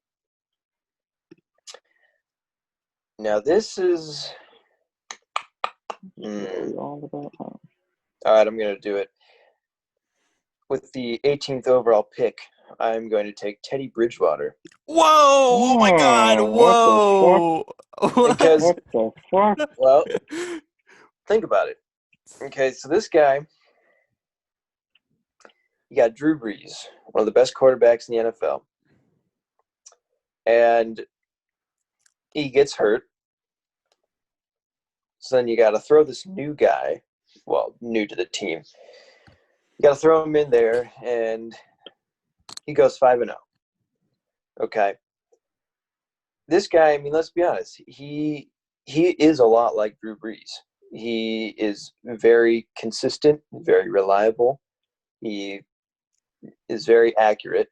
Now this is. All right, I'm going to do it. With the 18th overall pick, I'm going to take Teddy Bridgewater. Whoa! Oh my God! Whoa! Because, what the fuck? Well, think about it. Okay, so this guy, you got Drew Brees, one of the best quarterbacks in the NFL, and he gets hurt. So then you got to throw this new guy, new to the team. You got to throw him in there, and he goes 5-0. Okay. This guy, I mean, let's be honest. He is a lot like Drew Brees. He is very consistent, very reliable. He is very accurate.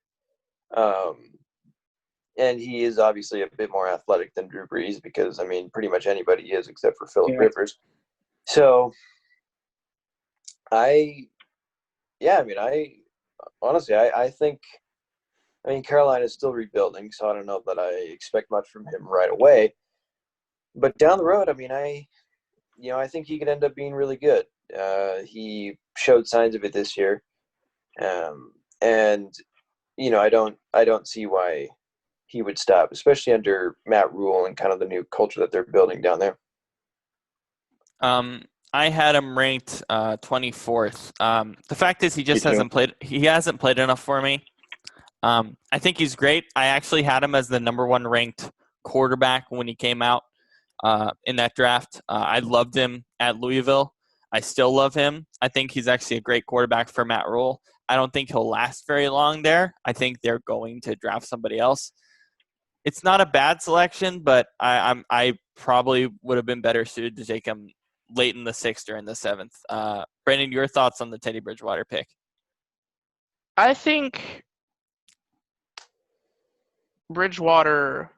And he is obviously a bit more athletic than Drew Brees because, I mean, pretty much anybody is except for Phillip Rivers. So, I think Carolina is still rebuilding, so I don't know that I expect much from him right away. But down the road, I mean, I think he could end up being really good. He showed signs of it this year, and I don't see why he would stop, especially under Matt Rule and kind of the new culture that they're building down there. I had him ranked 24th. The fact is, he just hasn't played. He hasn't played enough for me. I think he's great. I actually had him as the number 1 ranked quarterback when he came out in that draft. I loved him at Louisville. I still love him. I think he's actually a great quarterback for Matt Rule. I don't think he'll last very long there. I think they're going to draft somebody else. It's not a bad selection, but I probably would have been better suited to take him late in the 6th or in the 7th. Brandon, your thoughts on the Teddy Bridgewater pick? I think Bridgewater,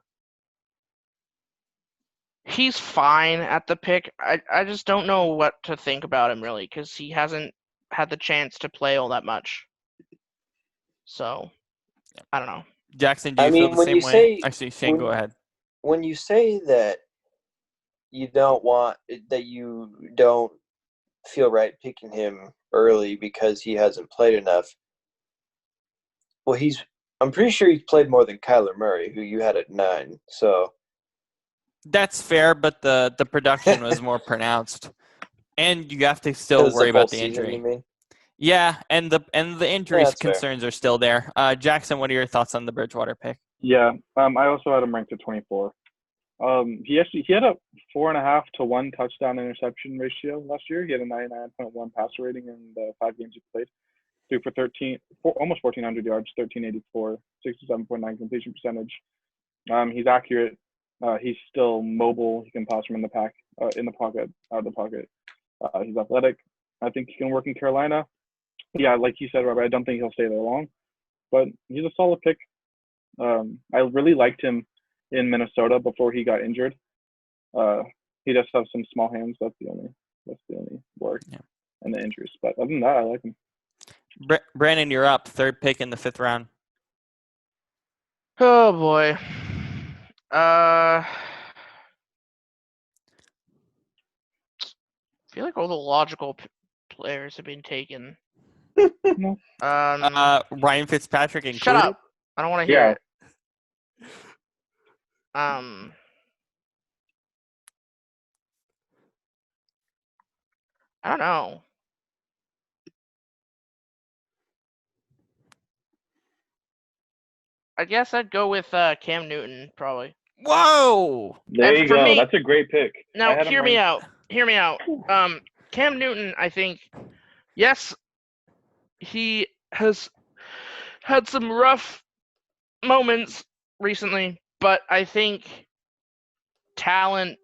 he's fine at the pick. I just don't know what to think about him, really, because he hasn't had the chance to play all that much. So, I don't know. Jackson, do you feel the same way? Actually, Shane, go ahead. When you say that you don't feel right picking him early because he hasn't played enough, well, I'm pretty sure he's played more than Kyler Murray, who you had at 9. So that's fair, but the production was more pronounced, and you have to still worry about the injury. You mean? Yeah, and the injury concerns are still there. Jackson, what are your thoughts on the Bridgewater pick? Yeah, I also had him ranked at 24. He had a 4.5 to 1 touchdown interception ratio last year. He had a 99.1 passer rating in the 5 games he played. Threw for almost 1,400 yards, 1,384, 67.9 completion percentage. He's accurate. He's still mobile. He can pass from in the pocket, out of the pocket. He's athletic. I think he can work in Carolina. Yeah, like you said, Robert, I don't think he'll stay there long, but he's a solid pick. I really liked him in Minnesota before he got injured. He does have some small hands. That's the only work and the injuries. But other than that, I like him. Brandon, you're up. 3rd pick in the 5th round. Oh boy. I feel like all the logical players have been taken. Ryan Fitzpatrick included. Shut up! I don't want to hear it. I don't know. I guess I'd go with Cam Newton, probably. Whoa! There you go. That's a great pick. Now, hear me out. Cam Newton, I think, yes, he has had some rough moments recently, but I think talent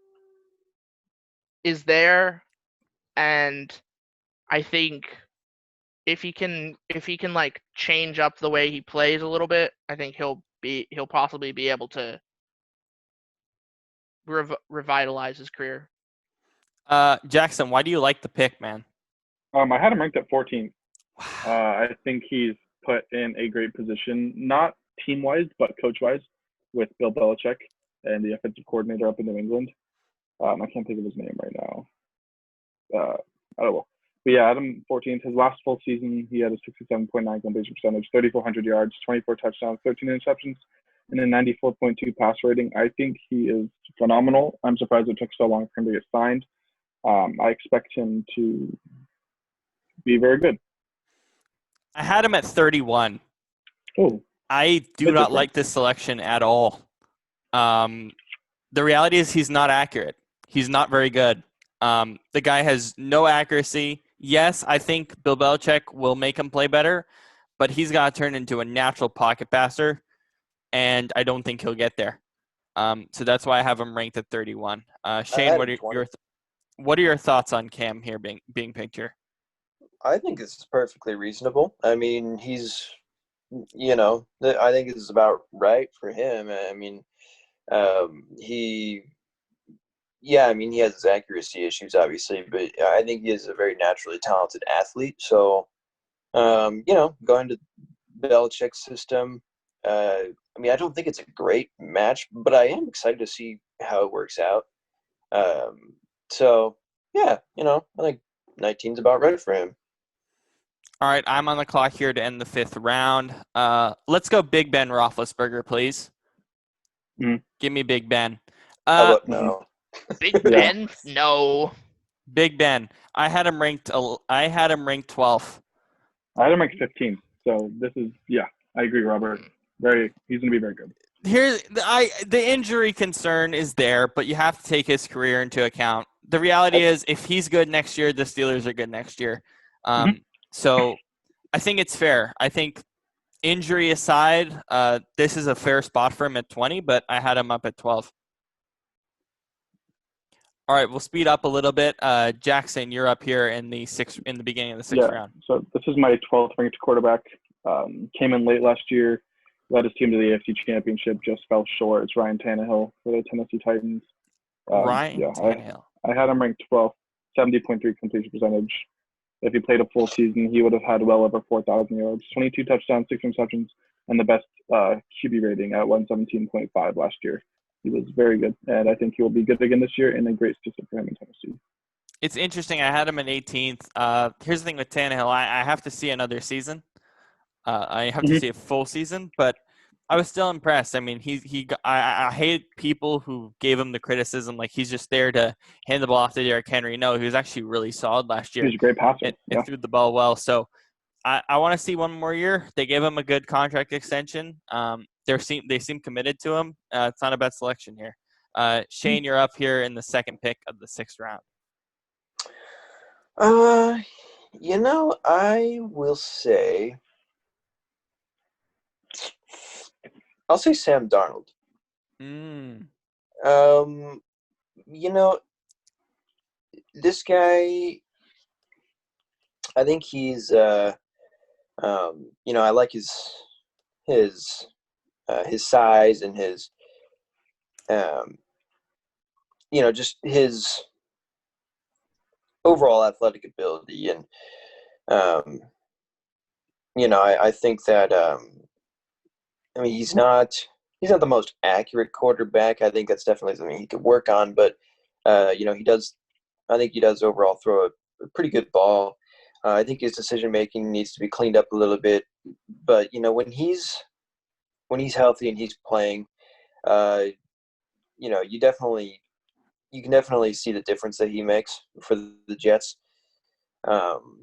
is there, and I think if he can like change up the way he plays a little bit, I think he'll possibly be able to revitalize his career. Jackson, why do you like the pick, man? I had him ranked at 14th. I think he's put in a great position, not team-wise, but coach-wise, with Bill Belichick and the offensive coordinator up in New England. I can't think of his name right now. I don't know. But yeah, I had him 14th. His last full season, he had a 67.9 completion percentage, 3,400 yards, 24 touchdowns, 13 interceptions, and a 94.2 pass rating. I think he is phenomenal. I'm surprised it took so long for him to get signed. I expect him to be very good. I had him at 31. Oh, I do not like this selection at all. The reality is he's not accurate. He's not very good. The guy has no accuracy. Yes, I think Bill Belichick will make him play better, but he's got to turn into a natural pocket passer, and I don't think he'll get there. So that's why I have him ranked at 31. Shane, had what him are 20. what are your thoughts on Cam here being picked here? I think it's perfectly reasonable. I mean, he's, I think it's about right for him. I mean, he he has his accuracy issues, obviously, but I think he is a very naturally talented athlete. So, going to Belichick's system, I don't think it's a great match, but I am excited to see how it works out. So, yeah, I think 19's about right for him. All right, I'm on the clock here to end the 5th round. Let's go Big Ben Roethlisberger, please. Give me Big Ben. How about no? Big Ben? No. Big Ben. I had him ranked 12th. I had him ranked 15. So this is, I agree, Robert. He's going to be very good. The injury concern is there, but you have to take his career into account. The reality is, if he's good next year, the Steelers are good next year. So I think it's fair. I think injury aside, this is a fair spot for him at 20, but I had him up at 12. All right, we'll speed up a little bit. Jackson, you're up here in the beginning of the 6th round. So this is my 12th ranked quarterback. Came in late last year, led his team to the AFC Championship, just fell short. It's Ryan Tannehill for the Tennessee Titans. Tannehill. I had him ranked 12th, 70.3 completion percentage. If he played a full season, he would have had well over 4,000 yards, 22 touchdowns, 6 interceptions, and the best QB rating at 117.5 last year. He was very good, and I think he will be good again this year, and a great system for him in Tennessee. It's interesting. I had him in 18th. Here's the thing with Tannehill. I have to see another season. I have to see a full season, but I was still impressed. I mean, I hate people who gave him the criticism like he's just there to hand the ball off to Derrick Henry. No, he was actually really solid last year. He was a great passer. It threw the ball well. So I want to see one more year. They gave him a good contract extension. They seem committed to him. It's not a bad selection here. Shane, you're up here in the 2nd pick of the 6th round. I will say, I'll say Sam Darnold. This guy, I think he's, I like his size and his, just his overall athletic ability. And, I think that, he's not the most accurate quarterback. I think that's definitely something he could work on, but, I think he does overall throw a pretty good ball. I think his decision-making needs to be cleaned up a little bit, but, when he's healthy and he's playing, you can definitely see the difference that he makes for the Jets.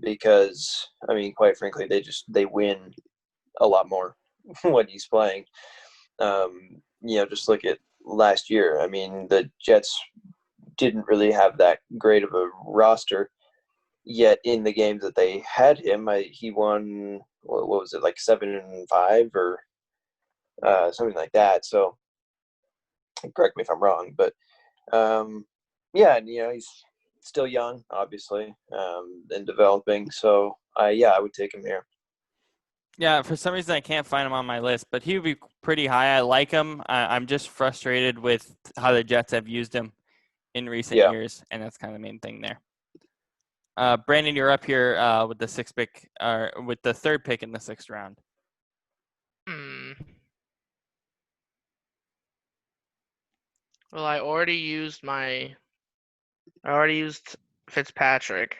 Because, quite frankly, they win a lot more when he's playing. Just look at last year. The Jets didn't really have that great of a roster, yet in the games that they had him, he won, what was it, like 7-5 or something like that. So correct me if I'm wrong, but he's still young, obviously, and developing. So I would take him here. Yeah, for some reason I can't find him on my list, but he would be pretty high. I like him. I'm just frustrated with how the Jets have used him in recent years, and that's kind of the main thing there. Brandon, you're up here with the 6th pick, or with the 3rd pick in the 6th round. Well, I already used Fitzpatrick.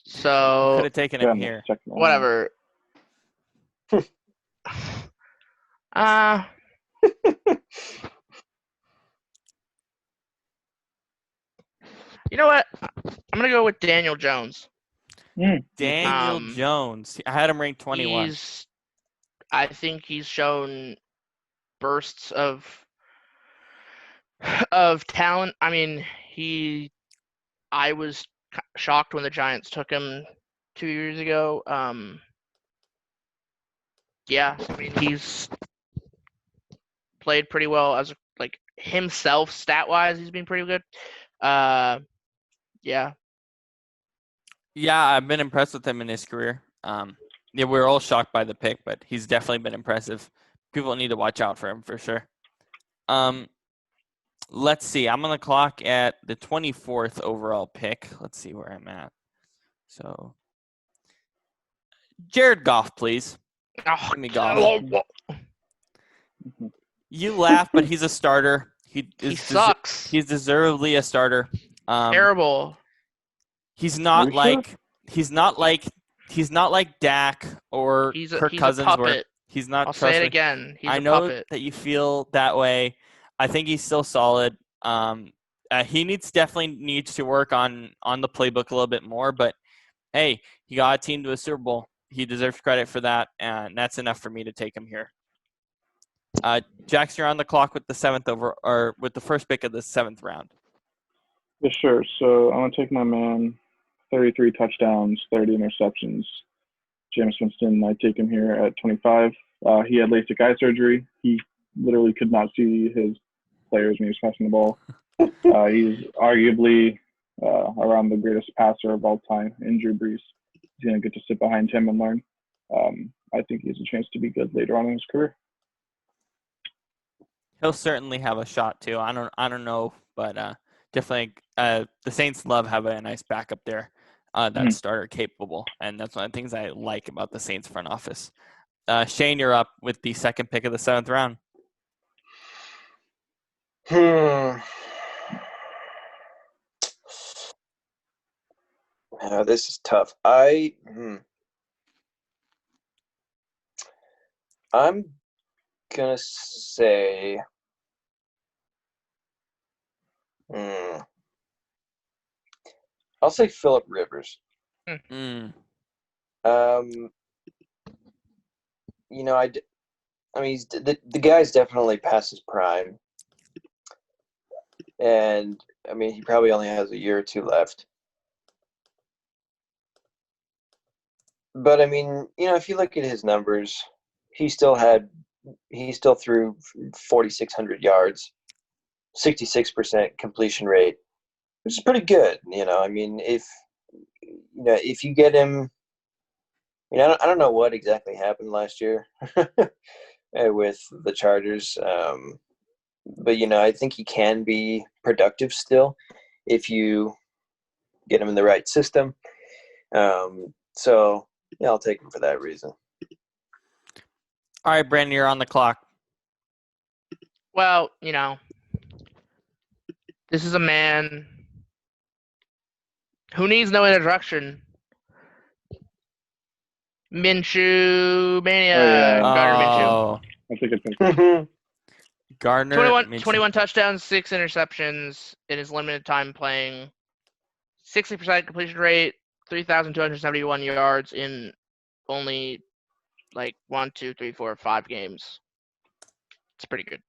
So could have taken him here. Whatever. You know what? I'm gonna go with Daniel Jones. Daniel Jones. I had him ranked 21. I think he's shown bursts of talent. I was shocked when the Giants took him 2 years ago. Yeah, I mean, he's played pretty well as himself stat-wise. He's been pretty good. Yeah. Yeah, I've been impressed with him in his career. Yeah, we were all shocked by the pick, but he's definitely been impressive. People need to watch out for him for sure. Let's see. I'm on the clock at the 24th overall pick. Let's see where I'm at. So, Jared Goff, please. Oh, Give me Goff. You laugh, but he's a starter. He sucks. He's deservedly a starter. Terrible. He's not Sure? he's not like Dak or Kirk He's Cousins, a puppet. where he's not. I'll trustworthy. say it again. He's I a know puppet. that you feel that way. I think he's still solid. He definitely needs to work on the playbook a little bit more. But hey, he got a team to a Super Bowl. He deserves credit for that, and that's enough for me to take him here. Jax, you're on the clock with the with the first pick of the 7th round. Yeah, sure. So I'm gonna take my man, 33 touchdowns, 30 interceptions. Jameis Winston. I take him here at 25. He had LASIK eye surgery. He literally could not see his players when he was passing the ball. He's arguably around the greatest passer of all time in Drew Brees. He's gonna get to sit behind him and learn. I think he has a chance to be good later on in his career. He'll certainly have a shot too. I don't know, but definitely the Saints love having a nice backup there. That starter capable, and that's one of the things I like about the Saints front office. Shane, you're up with the 2nd pick of the 7th round. This is tough. I'm gonna say I'll say Phillip Rivers. You know, I mean, the guy's definitely past his prime, and I mean, he probably only has a year or two left. But I mean, you know, if you look at his numbers, he still threw 4,600 yards, 66% completion rate, which is pretty good. You know, I mean, if you get him, I don't know what exactly happened last year with the Chargers, but I think he can be productive still if you get him in the right system. So yeah, I'll take him for that reason. All right, Brandon, you're on the clock. Well, this is a man who needs no introduction. Minshew Mania. Oh, yeah. Gardner Minshew. That's a good pick. Gardner 21 touchdowns, 6 interceptions in his limited time playing. 60% completion rate, 3,271 yards in only 1, 2, 3, 4, 5 games. It's pretty good.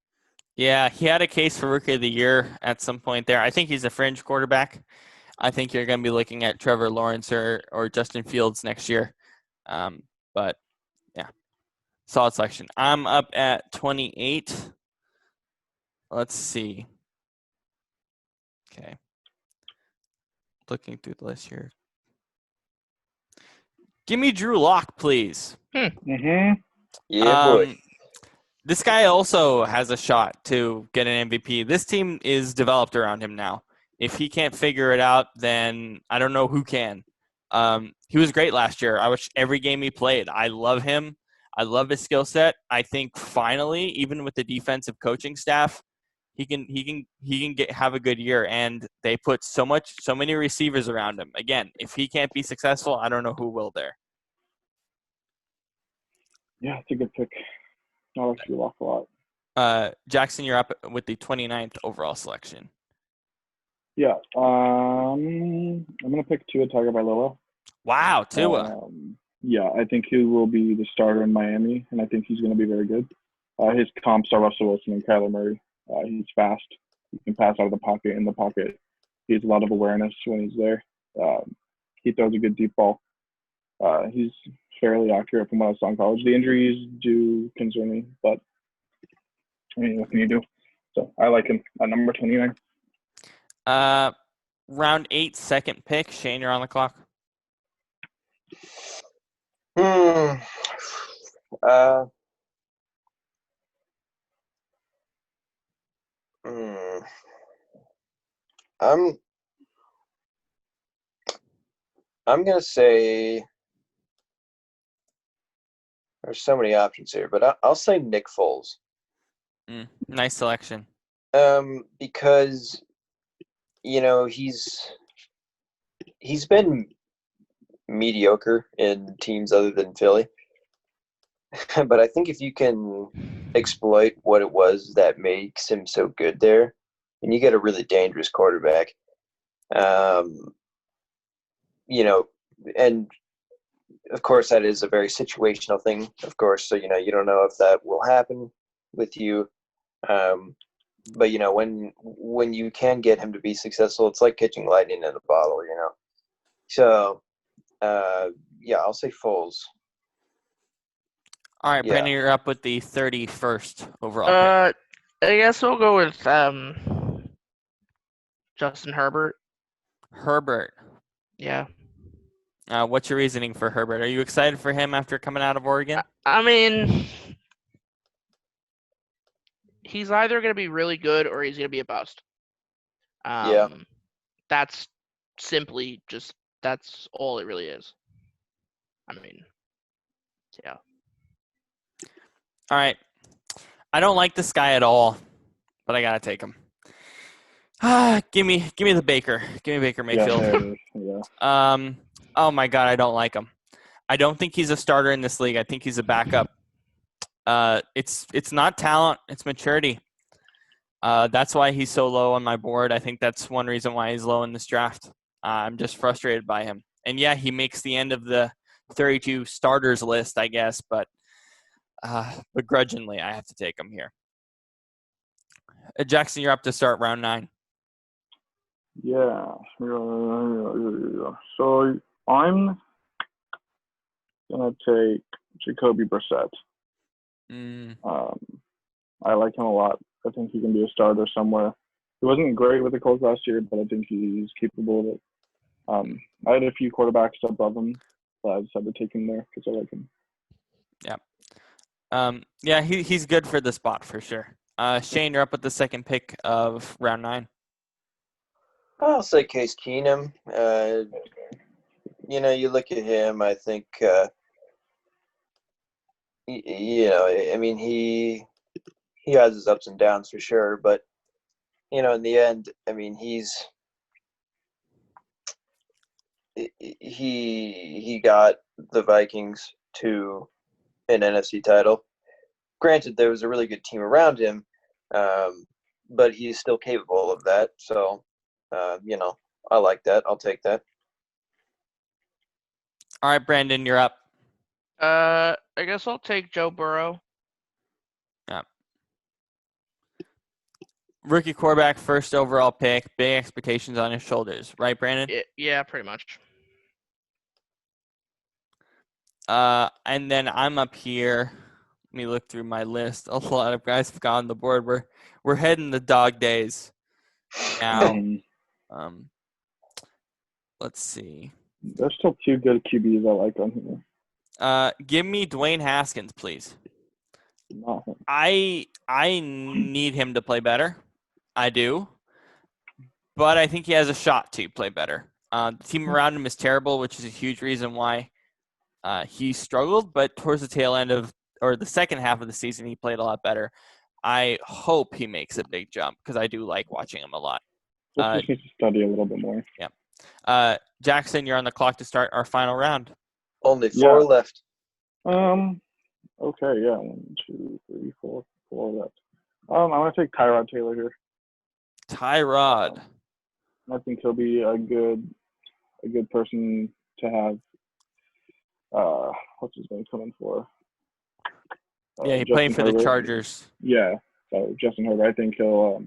Yeah, he had a case for Rookie of the Year at some point there. I think he's a fringe quarterback. I think you're going to be looking at Trevor Lawrence or Justin Fields next year. But, yeah, solid selection. I'm up at 28. Let's see. Okay. Looking through the list here. Give me Drew Lock, please. Mm-hmm. Yeah, boy. This guy also has a shot to get an MVP. This team is developed around him now. If he can't figure it out, then I don't know who can. He was great last year. I watched every game he played. I love him. I love his skill set. I think finally, even with the defensive coaching staff, he can have a good year. And they put so many receivers around him. Again, if he can't be successful, I don't know who will there. Yeah, it's a good pick. I like Drew Lock a lot. Jackson, you're up with the 29th overall selection. Yeah. I'm gonna pick Tua Tagovailoa. Wow, Tua. Yeah, I think he will be the starter in Miami, and I think he's going to be very good. His comps are Russell Wilson and Kyler Murray. He's fast. He can pass out of the pocket, in the pocket. He has a lot of awareness when he's there. He throws a good deep ball. He's fairly accurate from what I saw in college. The injuries do concern me, but I mean, what can you do? So I like him at number 29. Round 8, second pick. Shane, you're on the clock. Hmm. Hmm. I'm gonna say there's so many options here, but I'll say Nick Foles. Nice selection. Because he's been mediocre in teams other than Philly, but I think if you can exploit what it was that makes him so good there, and you get a really dangerous quarterback, and of course that is a very situational thing, of course. So you don't know if that will happen with you, but when you can get him to be successful, it's like catching lightning in a bottle, So, yeah, I'll say Foles. All right, Yeah. Brandon, you're up with the 31st overall pick. I guess we'll go with Justin Herbert. Herbert. Yeah. What's your reasoning for Herbert? Are you excited for him after coming out of Oregon? I mean, he's either going to be really good or he's going to be a bust. Yeah. That's simply that's all it really is. I mean, yeah. All right. I don't like this guy at all, but I gotta take him. Give me the Baker. Give me Baker Mayfield. Yeah, there it is. Yeah. Oh my God, I don't like him. I don't think he's a starter in this league. I think he's a backup. It's not talent, it's maturity. That's why he's so low on my board. I think that's one reason why he's low in this draft. I'm just frustrated by him. And yeah, he makes the end of the 32 starters list, I guess, but begrudgingly, I have to take him here. Jackson, you're up to start round 9. Yeah. So I'm gonna take Jacoby Brissett. I like him a lot. I think he can be a starter somewhere. He wasn't great with the Colts last year, but I think he's capable of it. I had a few quarterbacks above him, but I decided to take him there because I like him. Yeah. He's good for the spot for sure. Shane, you're up with the second pick of round 9. I'll say Case Keenum. You look at him, I think, I mean, he has his ups and downs for sure, but, in the end, I mean, he got the Vikings to an NFC title. Granted, there was a really good team around him, but he's still capable of that. So, I like that. I'll take that. All right, Brandon, you're up. I guess I'll take Joe Burrow. Yeah. Rookie quarterback, first overall pick, big expectations on his shoulders, right, Brandon? Yeah, pretty much. And then I'm up here. Let me look through my list. A lot of guys have gone on the board. We're heading the dog days now. Let's see. There's still 2 good QBs I like on here. Give me Dwayne Haskins, please. Not him. I need him to play better. I do. But I think he has a shot to play better. The team around him is terrible, which is a huge reason why he struggled. But towards the tail end or the second half of the season, he played a lot better. I hope he makes a big jump because I do like watching him a lot. Just needs to study a little bit more. Yeah. Jackson, you're on the clock to start our final round. Only 4 left. Okay, yeah. 1, 2, 3, 4 left. I'm gonna take Tyrod Taylor here. Tyrod. I think he'll be a good person to have. What's his name coming for? Yeah, he Justin playing for Herbert. the Chargers. Yeah, so Justin Herbert. I think he'll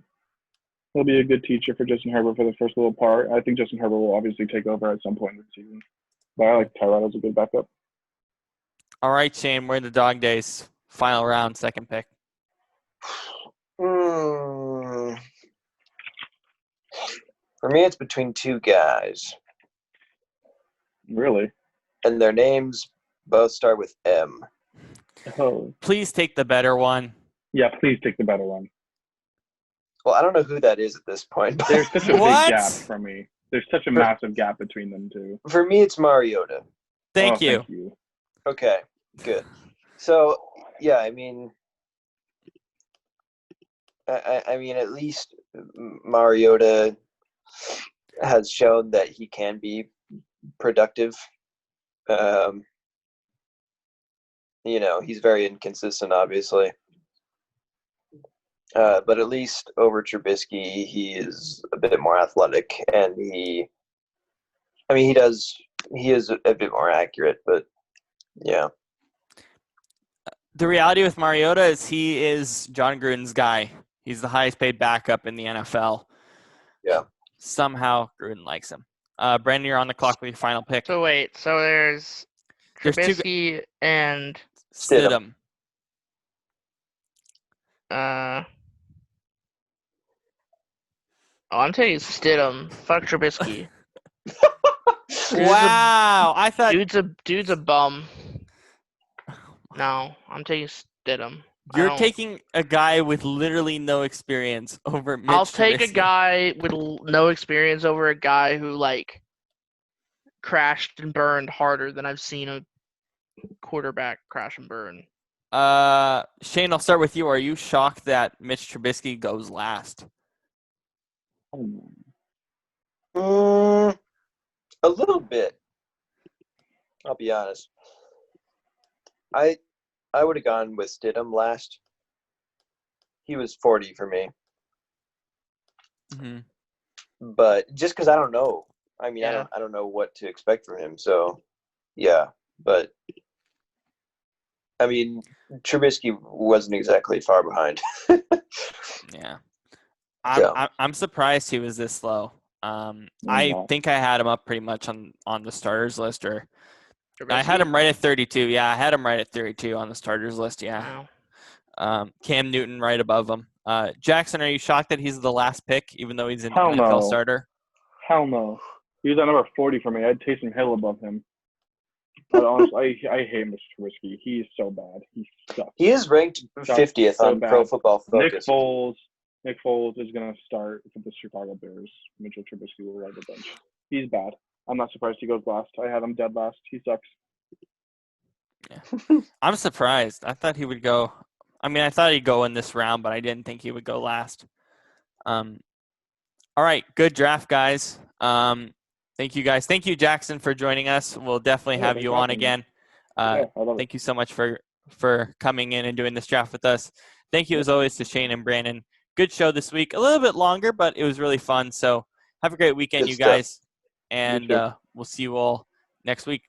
be a good teacher for Justin Herbert for the first little part. I think Justin Herbert will obviously take over at some point in the season, but I like Tyrod as a good backup. All right, Shane, we're in the dog days. Final round, second pick. For me, it's between two guys, Really? and their names both start with M. Oh. Please take the better one. Yeah, please take the better one. Well, I don't know who that is at this point. But There's such a What? big gap for me. There's such a massive gap between them two. for me, it's Mariota. Thank Oh, you. Thank you. Okay, good. So, yeah, I mean, I mean, at least Mariota has shown that he can be productive. He's very inconsistent, obviously. But at least over Trubisky, he is a bit more athletic, and he is a bit more accurate, but yeah. The reality with Mariota is he is John Gruden's guy. He's the highest paid backup in the NFL. Yeah. Somehow Gruden likes him. Brandon, you're on the clock with your final pick. So wait, so there's There's two Trubisky and Stidham. I'm taking Stidham. Fuck Trubisky. Wow, I thought Dude's a bum. No, I'm taking Stidham. you're taking a guy with literally no experience over Mitch I'll take a Trubisky. guy with no experience over a guy who crashed and burned harder than I've seen a quarterback crash and burn. Shane, I'll start with you. Are you shocked that Mitch Trubisky goes last? A little bit. I'll be honest. I would have gone with Stidham last. He was 40 for me. Mm-hmm. But just because I don't know. I mean, Yeah. I don't know what to expect from him. So, yeah. But, I mean, Trubisky wasn't exactly far behind. Yeah. Yeah. I'm surprised he was this low. I think I had him up pretty much on the starters list, or I had him right at 32. Yeah, I had him right at 32 on the starters list. Yeah. Wow. Cam Newton right above him. Jackson, are you shocked that he's the last pick, even though he's an Hell NFL no. starter? Hell no. He was at number 40 for me. I'd Taysom Hill above him. But honestly, I hate Mr. Trubisky. He's so bad. He sucks. He is ranked 50th so on bad. Pro Football Focus. Nick Foles is going to start for the Chicago Bears. Mitchell Trubisky will ride the bench. He's bad. I'm not surprised he goes last. I had him dead last. He sucks. Yeah. I'm surprised. I thought he would go. I mean, I thought he'd go in this round, but I didn't think he would go last. All right, good draft, guys. Thank you, guys. Thank you, Jackson, for joining us. We'll definitely have you on again. I love Thank you so much for coming in and doing this draft with us. Thank you, as always, to Shane and Brannan. Good show this week. A little bit longer, but it was really fun. So have a great weekend, Good you stuff. guys. And You too. we'll see you all next week.